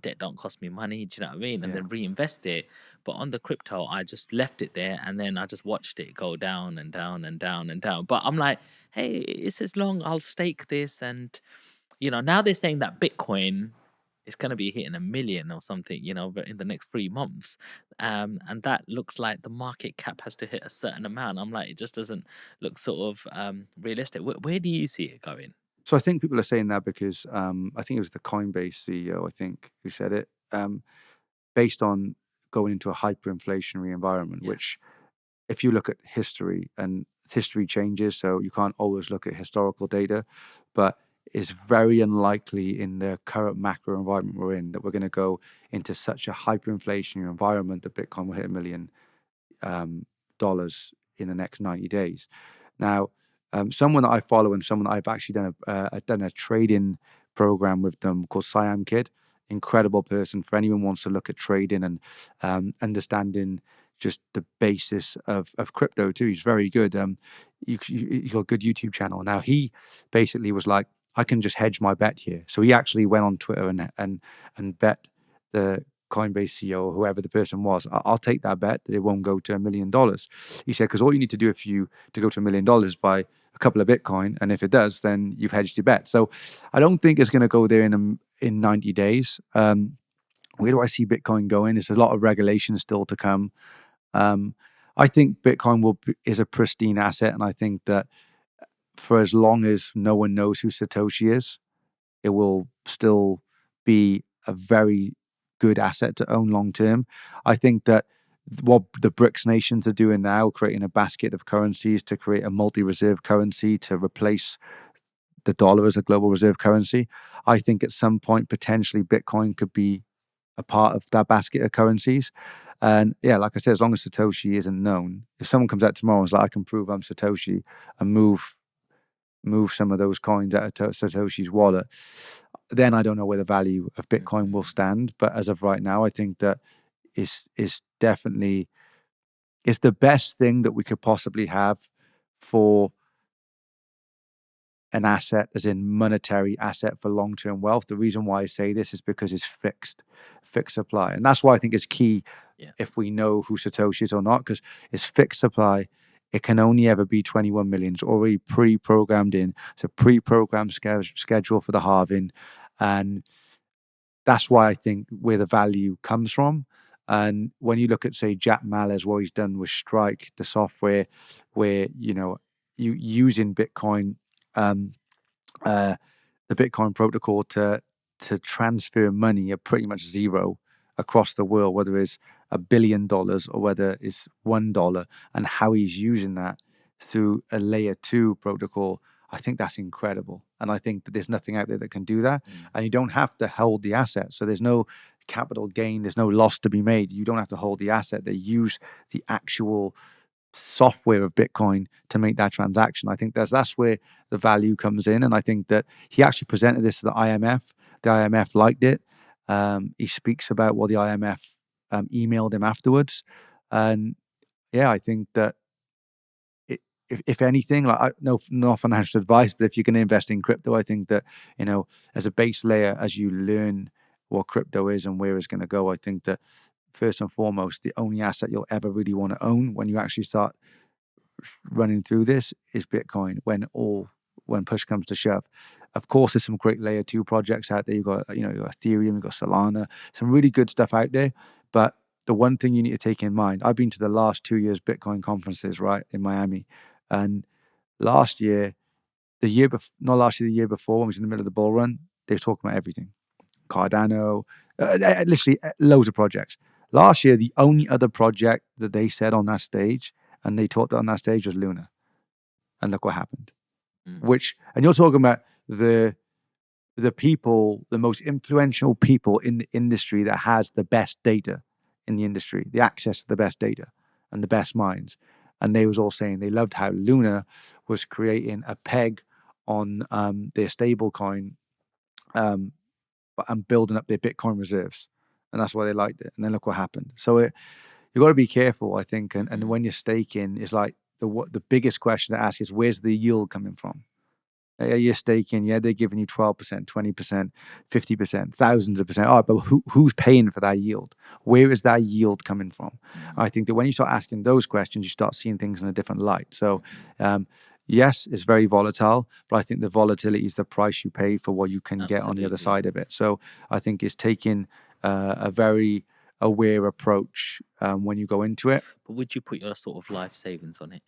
debt don't cost me money. Do you know what I mean? And yeah. then reinvest it. But on the crypto, I just left it there and then I just watched it go down and down and down and down. But I'm like, hey, it's as long, I'll stake this. And, now they're saying that Bitcoin is going to be hitting 1 million or something, in the next 3 months. And that looks like the market cap has to hit a certain amount. I'm like, it just doesn't look sort of realistic. Where do you see it going? So I think people are saying that because I think it was the Coinbase CEO, I think, who said it, based on going into a hyperinflationary environment, Yeah. which if you look at history, and history changes, so you can't always look at historical data, but it's very unlikely in the current macro environment we're in that we're going to go into such a hyperinflationary environment that Bitcoin will hit $1 million dollars in the next 90 days. Now, someone that I follow and someone that I've actually done a trading program with them called Siam Kid, incredible person. For anyone who wants to look at trading and understanding just the basis of crypto too, he's very good. You got a good YouTube channel. Now he basically was like, I can just hedge my bet here. So he actually went on Twitter and bet the Coinbase CEO or whoever the person was, I'll take that bet that it won't go to $1 million. He said, because all you need to do if you to go to $1 million buy a couple of Bitcoin, and if it does, then you've hedged your bet. So I don't think it's going to go there in 90 days. Where do I see Bitcoin going? There's a lot of regulation still to come. Um, I think Bitcoin is a pristine asset, and I think that for as long as no one knows who Satoshi is, it will still be a very good asset to own long term. I think that what the BRICS nations are doing now, creating a basket of currencies to create a multi reserve currency to replace the dollar as a global reserve currency. I think at some point, potentially, Bitcoin could be a part of that basket of currencies. And yeah, like I said, as long as Satoshi isn't known, if someone comes out tomorrow and is like, I can prove I'm Satoshi and move some of those coins out of Satoshi's wallet, then I don't know where the value of Bitcoin will Mhm. stand. But as of right now, I think that is definitely it's the best thing that we could possibly have for an asset, as in monetary asset for long-term wealth. The reason why I say this is because it's fixed supply. And that's why I think it's key Yeah. if we know who Satoshi is or not, because it's fixed supply. It can only ever be 21 million. It's already pre-programmed in. It's a pre-programmed schedule for the halving. And that's why I think where the value comes from. And when you look at, say, Jack Mallers, what he's done with Strike, the software, where you using Bitcoin, um, uh, the Bitcoin protocol to transfer money at pretty much zero across the world, whether it's $1 billion or whether it's $1, and how he's using that through a layer 2 protocol, I think that's incredible. And I think that there's nothing out there that can do that. And you don't have to hold the asset. So there's no capital gain, there's no loss to be made. You don't have to hold the asset. They use the actual software of Bitcoin to make that transaction. I think that's where the value comes in. And I think that he actually presented this to the IMF. The IMF liked it. He speaks about what the IMF emailed him afterwards. And yeah, I think that if anything, like no financial advice, but if you're going to invest in crypto, I think that, as a base layer, as you learn what crypto is and where it's going to go, I think that first and foremost, the only asset you'll ever really want to own when you actually start running through this is Bitcoin. When push comes to shove, of course, there's some great layer 2 projects out there. You've got Ethereum, you've got Solana, some really good stuff out there. But the one thing you need to take in mind, I've been to the last 2 years Bitcoin conferences, right, in Miami. And last year, not last year, the year before, when we was in the middle of the bull run, they were talking about everything. Cardano, literally loads of projects. Last year, the only other project that they said on that stage and they talked on that stage was Luna. And look what happened. And you're talking about the people, the most influential people in the industry that has the best data in the industry, the access to the best data and the best minds. And they was all saying they loved how Luna was creating a peg on their stable coin and building up their Bitcoin reserves. And that's why they liked it. And then look what happened. So you've got to be careful, I think. And when you're staking, it's like the biggest question to ask is, where's the yield coming from? You're staking, yeah, they're giving you 12%, 20%, 50%, thousands of percent. All right, but who's paying for that yield? Where is that yield coming from? I think that when you start asking those questions, you start seeing things in a different light. So, yes, it's very volatile, but I think the volatility is the price you pay for what you can get on the other side of it. So I think it's taking a very aware approach when you go into it. But would you put your sort of life savings on it?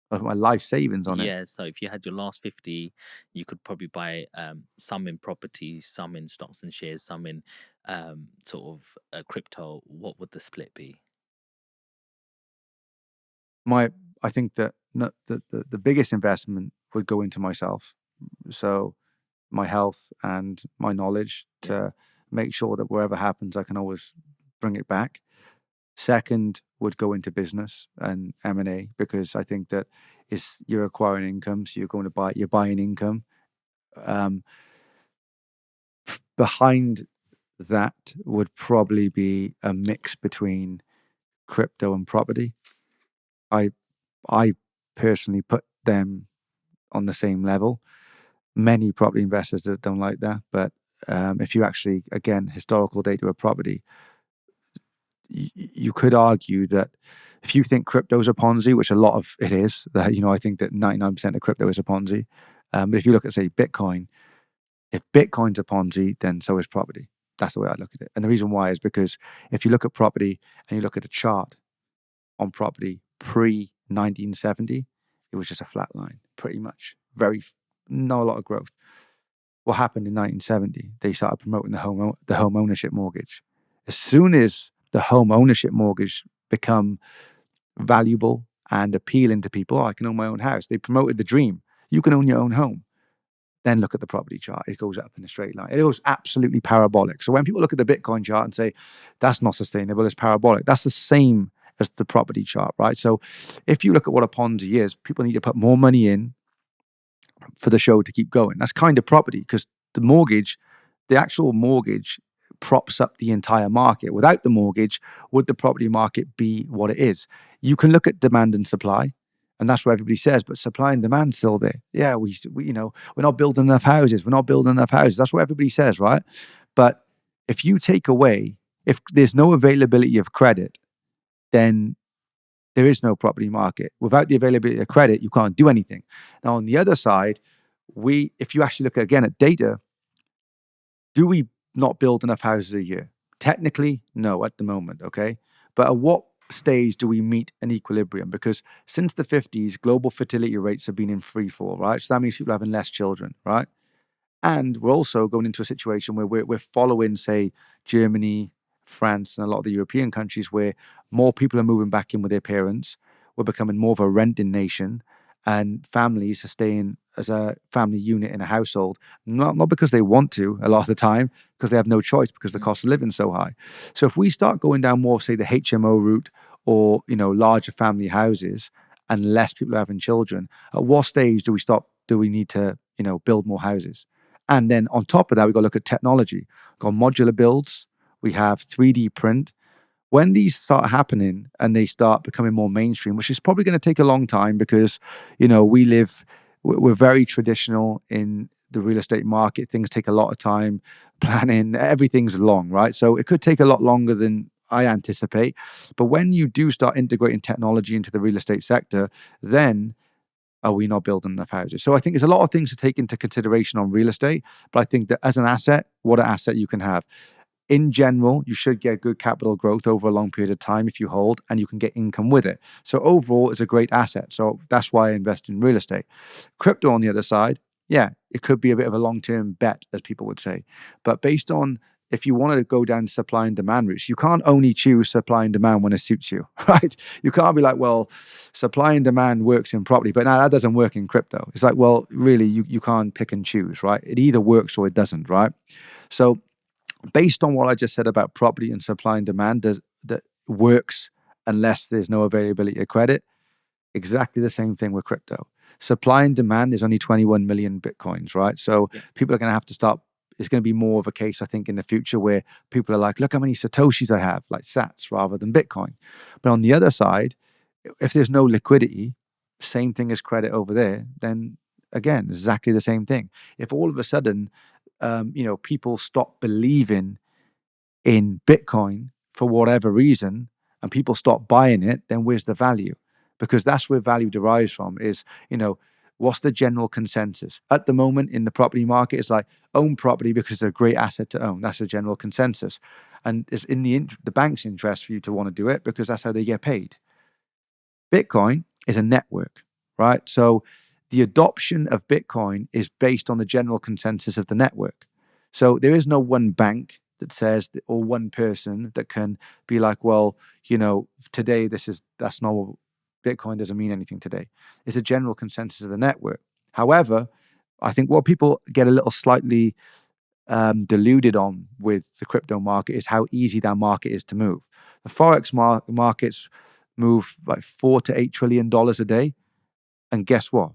My life savings on it. Yeah, so if you had your last 50, you could probably buy some in properties, some in stocks and shares, some in sort of crypto. What would the split be? I think that the biggest investment would go into myself. So my health and my knowledge to make sure that wherever happens, I can always bring it back. Second would go into business and M&A, because I think that you're acquiring income, so you're buying income. Behind that would probably be a mix between crypto and property. I personally put them on the same level. Many property investors that don't like that, but if you actually, again, historical data of property, you could argue that if you think crypto is a Ponzi, which a lot of it is, that I think that 99% of crypto is a Ponzi. But if you look at, say, Bitcoin, if Bitcoin's a Ponzi, then so is property. That's the way I look at it. And the reason why is because if you look at property and you look at the chart on property pre-1970, it was just a flat line, pretty much. Not a lot of growth. What happened in 1970? They started promoting the home ownership mortgage. As soon as the home ownership mortgage become valuable and appealing to people, I can own my own house. They promoted the dream. You can own your own home. Then look at the property chart. It goes up in a straight line. It was absolutely parabolic. So when people look at the Bitcoin chart and say, that's not sustainable, it's parabolic, that's the same as the property chart, right? So if you look at what a Ponzi is, people need to put more money in for the show to keep going. That's kind of property, because the actual mortgage props up the entire market. Without the mortgage, would the property market be what it is? You can look at demand and supply, and that's what everybody says, but supply and demand still there. Yeah, we we're not building enough houses. We're not building enough houses. That's what everybody says, right? But if there's no availability of credit, then there is no property market. Without the availability of credit, you can't do anything. Now, on the other side, if you actually look again at data, do we not build enough houses a year? Technically, no, at the moment, okay? But at what stage do we meet an equilibrium? Because since the 50s, global fertility rates have been in free fall, right? So that means people are having less children, right? And we're also going into a situation where we're following, say, Germany, France and a lot of the European countries where more people are moving back in with their parents. We're becoming more of a renting nation, and families are staying as a family unit in a household, not because they want to a lot of the time, because they have no choice because the cost of living is so high. So if we start going down more, say, the HMO route or, larger family houses and less people are having children, at what stage do we need to, build more houses? And then on top of that, we've got to look at technology. We've got modular builds, we have 3D print. When these start happening and they start becoming more mainstream, which is probably going to take a long time because, we're very traditional in the real estate market. Things take a lot of time, planning, everything's long, right? So it could take a lot longer than I anticipate. But when you do start integrating technology into the real estate sector, then are we not building enough houses? So I think there's a lot of things to take into consideration on real estate. But I think that as an asset, what an asset you can have. In general, you should get good capital growth over a long period of time if you hold, and you can get income with it. So overall, it's a great asset. So that's why I invest in real estate. Crypto on the other side, yeah, it could be a bit of a long-term bet, as people would say. But based on if you wanted to go down supply and demand routes, you can't only choose supply and demand when it suits you, right? You can't be like, well, supply and demand works in property, but now that doesn't work in crypto. It's like, well, really, you can't pick and choose, right? It either works or it doesn't, right? So based on what I just said about property and supply and demand, that works unless there's no availability of credit. Exactly the same thing with crypto. Supply and demand, there's only 21 million Bitcoins, right? So people are going to have to start. It's going to be more of a case, I think, in the future where people are like, look how many Satoshis I have, like sats rather than Bitcoin. But on the other side, if there's no liquidity, same thing as credit over there, then again, exactly the same thing. If all of a sudden, people stop believing in Bitcoin for whatever reason, and people stop buying it, then where's the value? Because that's where value derives from is, what's the general consensus? At the moment in the property market, it's like own property because it's a great asset to own. That's the general consensus. And it's in the bank's interest for you to want to do it because that's how they get paid. Bitcoin is a network, right? So the adoption of Bitcoin is based on the general consensus of the network. So there is no one bank that says, or one person that can be like, well, today that's not what Bitcoin doesn't mean anything today. It's a general consensus of the network. However, I think what people get a little slightly deluded on with the crypto market is how easy that market is to move. The Forex markets move like $4 to $8 trillion a day. And guess what?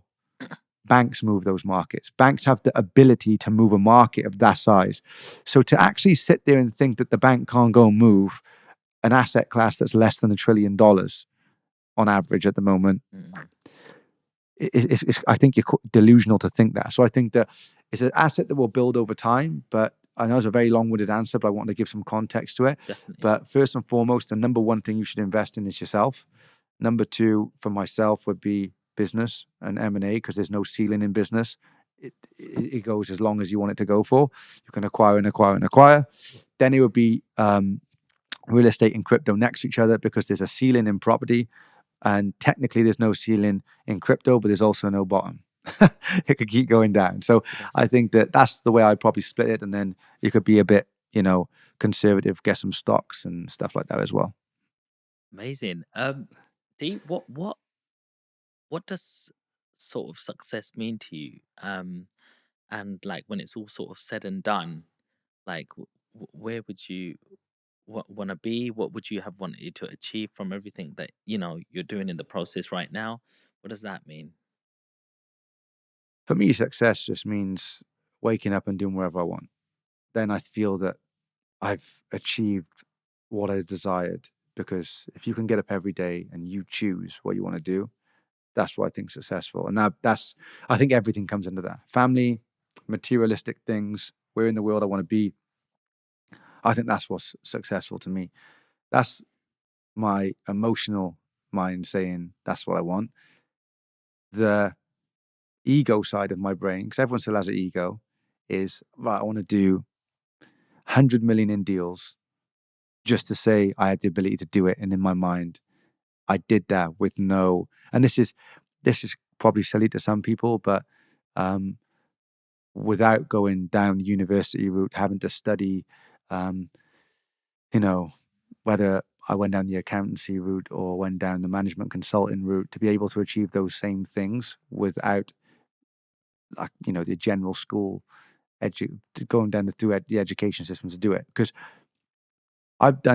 Banks move those markets. Banks have the ability to move a market of that size. So to actually sit there and think that the bank can't go and move an asset class that's less than $1 trillion on average at the moment, I think you're delusional to think that. So I think that it's an asset that will build over time, but I know it's a very long-winded answer, but I want to give some context to it. Definitely. But first and foremost, the number one thing you should invest in is yourself. Number two, for myself, would be business and M&A because there's no ceiling in business. It goes as long as you want it to go for. You can acquire and acquire and acquire. Then it would be real estate and crypto next to each other because there's a ceiling in property. And technically, there's no ceiling in crypto, but there's also no bottom. It could keep going down. So I think that's the way I'd probably split it. And then you could be a bit, conservative, get some stocks and stuff like that as well. Amazing. Dee, what does sort of success mean to you? And like when it's all sort of said and done, like where would you want to be? What would you have wanted you to achieve from everything that you're doing in the process right now? What does that mean? For me, success just means waking up and doing whatever I want. Then I feel that I've achieved what I desired because if you can get up every day and you choose what you want to do, that's what I think successful. And that's I think everything comes into that. Family, materialistic things, where in the world I want to be. I think that's what's successful to me. That's my emotional mind saying that's what I want. The ego side of my brain, because everyone still has an ego, is right, I want to do 100 million in deals just to say I had the ability to do it. And in my mind, I did that with no, and this is probably silly to some people, but without going down the university route, having to study you know, whether I went down the accountancy route or went down the management consulting route, to be able to achieve those same things without, like, the general school going down the education system to do it. Because I did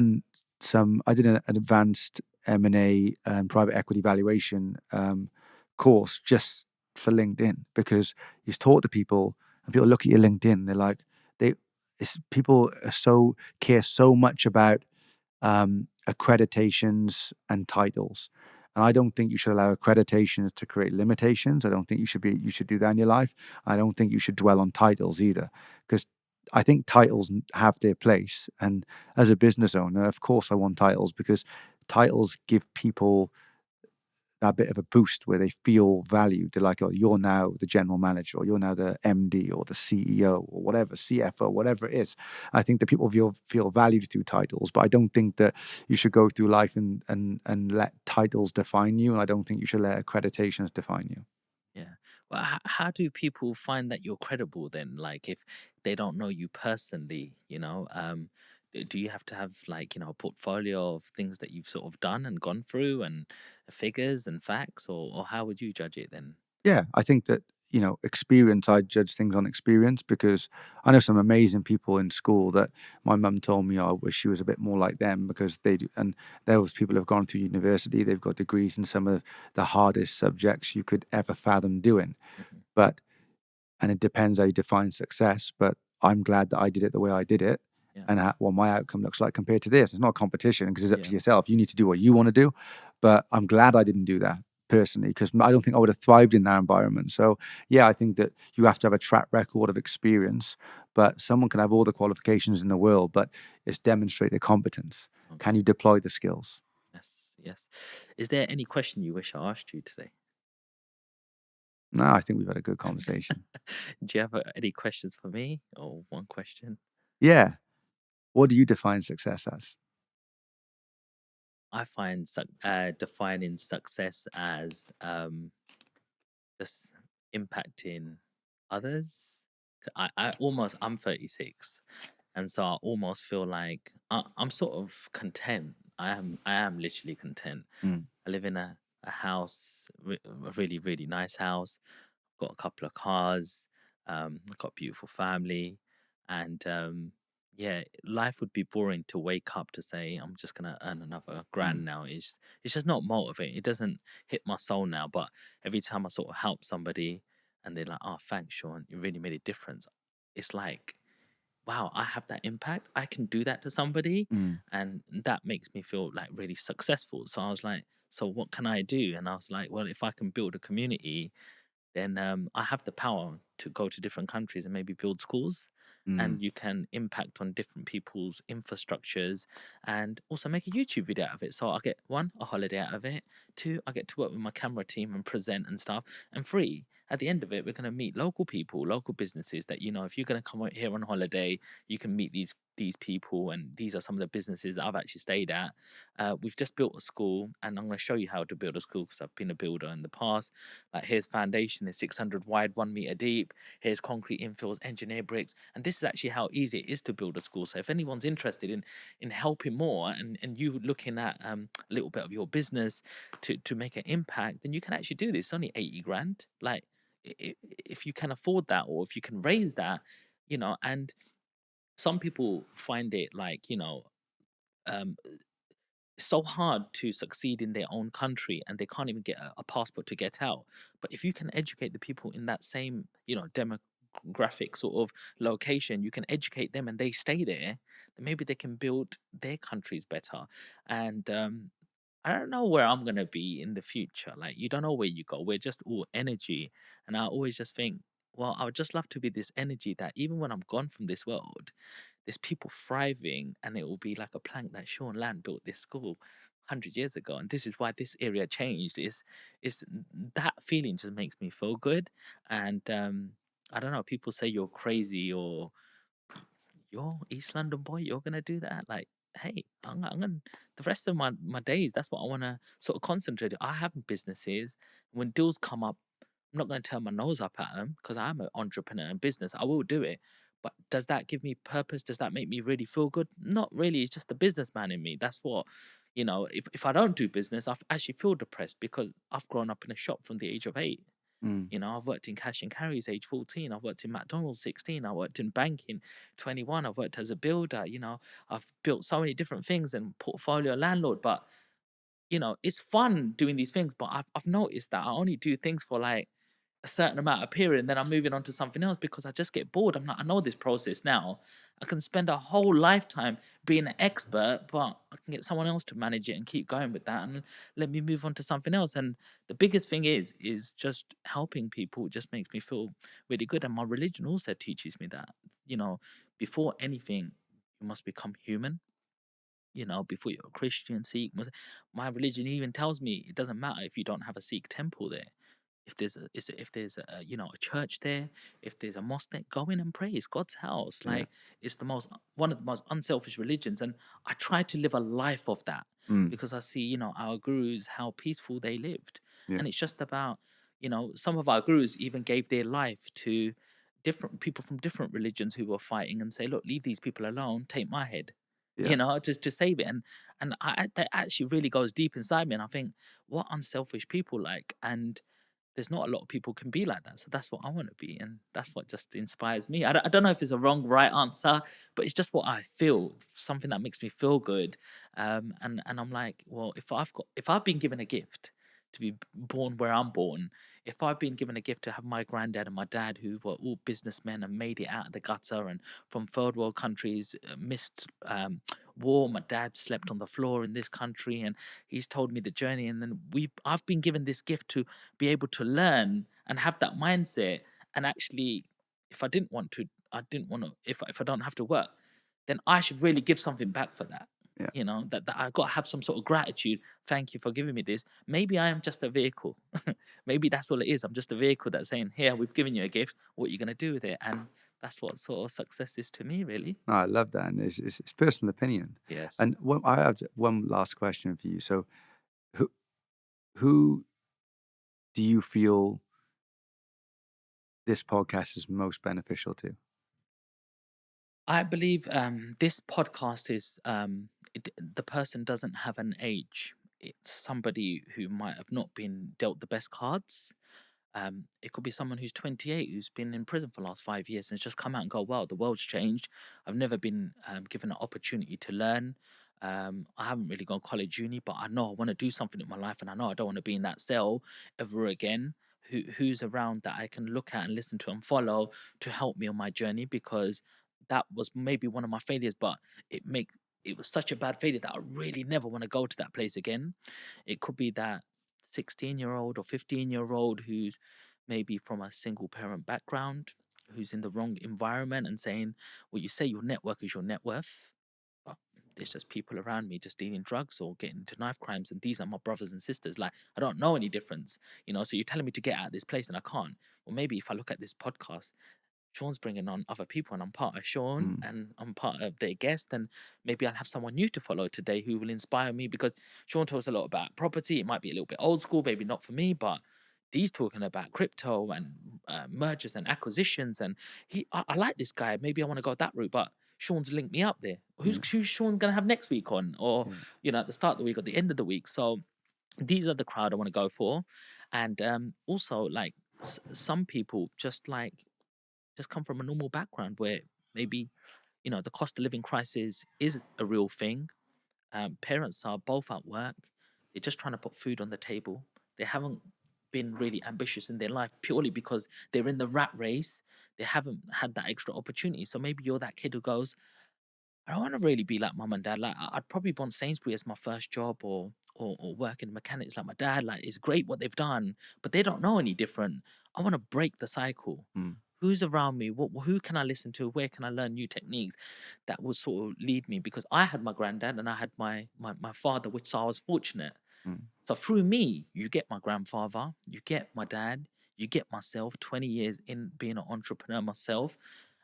an advanced M&A and private equity valuation course just for LinkedIn, because you talk to people and people look at your LinkedIn, they're like, they, people are care so much about accreditations and titles. And I don't think you should allow accreditations to create limitations. I don't think you should do that in your life. I don't think you should dwell on titles either, because I think titles have their place. And as a business owner, of course, I want titles, because titles give people that bit of a boost where they feel valued. They're like, oh, you're now the general manager, or you're now the MD or the CEO or whatever, CFO, whatever it is. I think that people feel valued through titles, but I don't think that you should go through life and let titles define you. And I don't think you should let accreditations define you. Yeah. Well, how do people find that you're credible then? Like, if they don't know you personally, do you have to have, like, a portfolio of things that you've sort of done and gone through, and figures and facts, or how would you judge it then? Yeah, I think that, experience, I judge things on experience, because I know some amazing people in school that my mum told me, "Oh, I wish she was a bit more like them," because they do. And those people have gone through university, they've got degrees in some of the hardest subjects you could ever fathom doing. Hmm. But and it depends how you define success. But I'm glad that I did it the way I did it, Yeah. and what my outcome looks like compared to this. It's not a competition, because it's up to Yeah. yourself. You need to do what you want to do. But I'm glad I didn't do that personally, because I don't think I would have thrived in that environment. So yeah, I think that you have to have a track record of experience. But someone can have all the qualifications in the world, but it's demonstrate their competence. Can Okay. you deploy the skills? Yes. Yes. Is there any question you wish I asked you today? No, I think we've had a good conversation. Do you have any questions for me, or one question? Yeah. What do you define success as? I find defining success as just impacting others. I'm 36, and so I almost feel like I'm sort of content. I am literally content. Mm, I live in a house, a really, really nice house. Got a couple of cars. I've got a beautiful family, and yeah, life would be boring to wake up to say I'm just gonna earn another mm, grand now. It's just not motivating. It doesn't hit my soul now. But every time I sort of help somebody, and they're like, "Oh, thanks, Sean. You really made a difference." It's like, wow, I have that impact. I can do that to somebody, mm, and that makes me feel like really successful. So I was like, so what can I do? And I was like, well, if I can build a community, then I have the power to go to different countries and maybe build schools. mm, And you can impact on different people's infrastructures, and also make a YouTube video out of it. So I get, one, a holiday out of it. Two, I get to work with my camera team and present and stuff. And three, at the end of it, we're going to meet local people, local businesses that, if you're going to come out here on holiday, you can meet these people. And these are some of the businesses I've actually stayed at. We've just built a school, and I'm going to show you how to build a school, because I've been a builder in the past. Like, here's foundation is 600 wide, 1 meter deep. Here's concrete infills, engineer bricks, and this is actually how easy it is to build a school. So if anyone's interested in helping more, and you looking at a little bit of your business to make an impact, then you can actually do this. It's only 80 grand. Like, if you can afford that, or if you can raise that, and some people find it like, um it's so hard to succeed in their own country, and they can't even get a passport to get out. But if you can educate the people in that same, demographic sort of location, you can educate them and they stay there, then maybe they can build their countries better. And I don't know where I'm gonna be in the future. Like, you don't know where you go. We're just all energy. And I always just think, well, I would just love to be this energy that even when I'm gone from this world, there's people thriving, and it will be like a plank that Sean Land built this school 100 years ago. And this is why this area changed. Is that feeling just makes me feel good. And I don't know, people say you're crazy, or you're East London boy, you're gonna do that. Like, hey, I'm gonna, the rest of my days, that's what I want to sort of concentrate on. I have businesses. When deals come up, I'm not going to turn my nose up at them, because I'm an entrepreneur in business. I will do it, But does that give me purpose? Does that make me really feel good? Not really. It's just the businessman in me. That's what, if I don't do business, I actually feel depressed because I've grown up in a shop from the age of 8. Mm. I've worked in cash and carries age 14. I've worked in McDonald's 16. I worked in banking 21. I've worked as a builder. I've built so many different things and portfolio landlord. But, it's fun doing these things. But I've noticed that I only do things for like a certain amount of period and then I'm moving on to something else because I just get bored. I know this process now. I can spend a whole lifetime being an expert, but I can get someone else to manage it and keep going with that and let me move on to something else. And the biggest thing is just helping people just makes me feel really good. And my religion also teaches me that, you know, before anything, you must become human. Before you're a Christian, Sikh, Muslim, my religion even tells me it doesn't matter if you don't have a Sikh temple there. If there's a church there, if there's a mosque there, go in and pray. It's God's house. Yeah. Like it's the most one of the most unselfish religions, and I try to live a life of that Mm. because I see our gurus how peaceful they lived, Yeah. and it's just about some of our gurus even gave their life to different people from different religions who were fighting and say, look, leave these people alone, take my head. Yeah. Just to save it, and that actually really goes deep inside me, and I think what unselfish people like, and there's not a lot of people can be like that. So that's what I want to be. And that's what just inspires me. I don't know if it's a wrong, right answer, but it's just what I feel, something that makes me feel good. And I'm like, well, if I've been given a gift to be born where I'm born, if I've been given a gift to have my granddad and my dad who were all businessmen and made it out of the gutter and from third world countries, missed war, my dad slept on the floor in this country and he's told me the journey. And then I've been given this gift to be able to learn and have that mindset. And actually, if I didn't want to, if I don't have to work, then I should really give something back for that. Yeah. That I got to have some sort of gratitude. Thank you for giving me this. Maybe I am just a vehicle. Maybe that's all it is. I'm just a vehicle that's saying, here, we've given you a gift. What are you going to do with it? And that's what sort of success is to me, really. No, I love that, and it's personal opinion. Yes. And I have one last question for you. So, who who do you feel this podcast is most beneficial to? I believe this podcast is the person doesn't have an age. It's somebody who might have not been dealt the best cards. It could be someone who's 28 who's been in prison for the last 5 years and has just come out and go, wow, the world's changed. I've never been given an opportunity to learn. I haven't really gone college, uni, but I know I want to do something in my life and I know I don't want to be in that cell ever again. Who's around that I can look at and listen to and follow to help me on my journey, because that was maybe one of my failures, but it was such a bad failure that I really never want to go to that place again. It could be that 16-year-old or 15-year-old who's maybe from a single parent background, who's in the wrong environment and saying, well, you say your network is your net worth, but there's just people around me just dealing drugs or getting into knife crimes, and these are my brothers and sisters. Like, I don't know any difference, so you're telling me to get out of this place and I can't. Well, maybe if I look at this podcast, Sean's bringing on other people and I'm part of Sean Mm. and I'm part of their guest, and maybe I'll have someone new to follow today who will inspire me, because Sean talks a lot about property. It might be a little bit old school, maybe not for me, but Dee's talking about crypto and mergers and acquisitions, and I like this guy. Maybe I want to go that route, but Sean's linked me up there. Yeah. Who's Sean gonna have next week on, or Yeah. at the start of the week or the end of the week? So these are the crowd I want to go for, and also like some people just come from a normal background where maybe the cost of living crisis is a real thing. Parents are both at work, they're just trying to put food on the table. They haven't been really ambitious in their life purely because they're in the rat race. They haven't had that extra opportunity. So maybe you're that kid who goes, I don't want to really be like mum and dad. Like I'd probably want Sainsbury as my first job, or work in mechanics like my dad. Like it's great what they've done, but they don't know any different. I want to break the cycle. Mm. Who's around me? Who can I listen to? Where can I learn new techniques that will sort of lead me? Because I had my granddad and I had my father, which so I was fortunate. Mm. So through me, you get my grandfather, you get my dad, you get myself, 20 years in being an entrepreneur myself.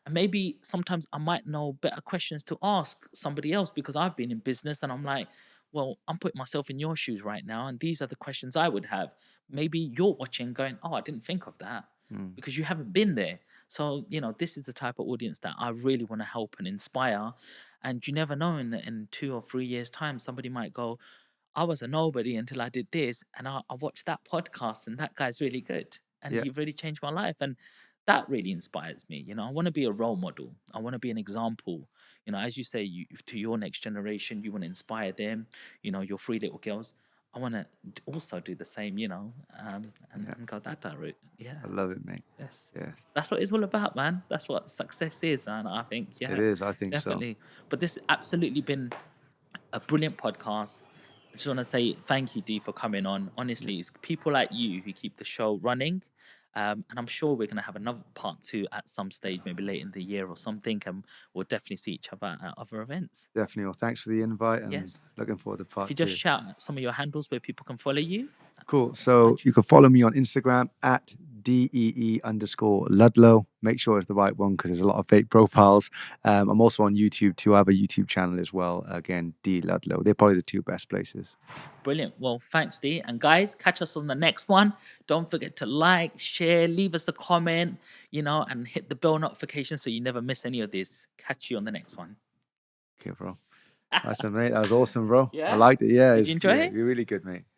And maybe sometimes I might know better questions to ask somebody else because I've been in business and I'm like, well, I'm putting myself in your shoes right now. And these are the questions I would have. Maybe you're watching going, oh, I didn't think of that. because you haven't been there. So, this is the type of audience that I really want to help and inspire. And you never know, in 2 or 3 years' time, somebody might go, I was a nobody until I did this. And I watched that podcast, and that guy's really good. And Yeah. you've really changed my life. And that really inspires me. I want to be a role model. I want to be an example. As you say, to your next generation, you want to inspire them, your three little girls. I want to also do the same, and go that route. Yeah. I love it, mate. Yes. Yeah. That's what it's all about, man. That's what success is, man. I think, It yeah, is. I think so. definitely. But this absolutely been a brilliant podcast. I just want to say thank you, Dee, for coming on. Honestly, it's people like you who keep the show running. And I'm sure we're going to have another part 2 at some stage, maybe late in the year or something. And we'll definitely see each other at other events. Definitely. Well, thanks for the invite, and Yes. looking forward to If part you just 2. shout out some of your handles where people can follow you. Cool. So you can follow me on Instagram at DEE_Ludlow. Make sure it's the right one because there's a lot of fake profiles. I'm also on YouTube too. I have a YouTube channel as well. Again, Dee Ludlow. They're probably the 2 best places. Brilliant. Well, thanks, Dee. And guys, catch us on the next one. Don't forget to like, share, leave us a comment, and hit the bell notification so you never miss any of this. Catch you on the next one. Okay, bro. Nice one, mate. That was awesome, bro. Yeah? I liked it. Yeah, Did you enjoy it? You're really good, mate.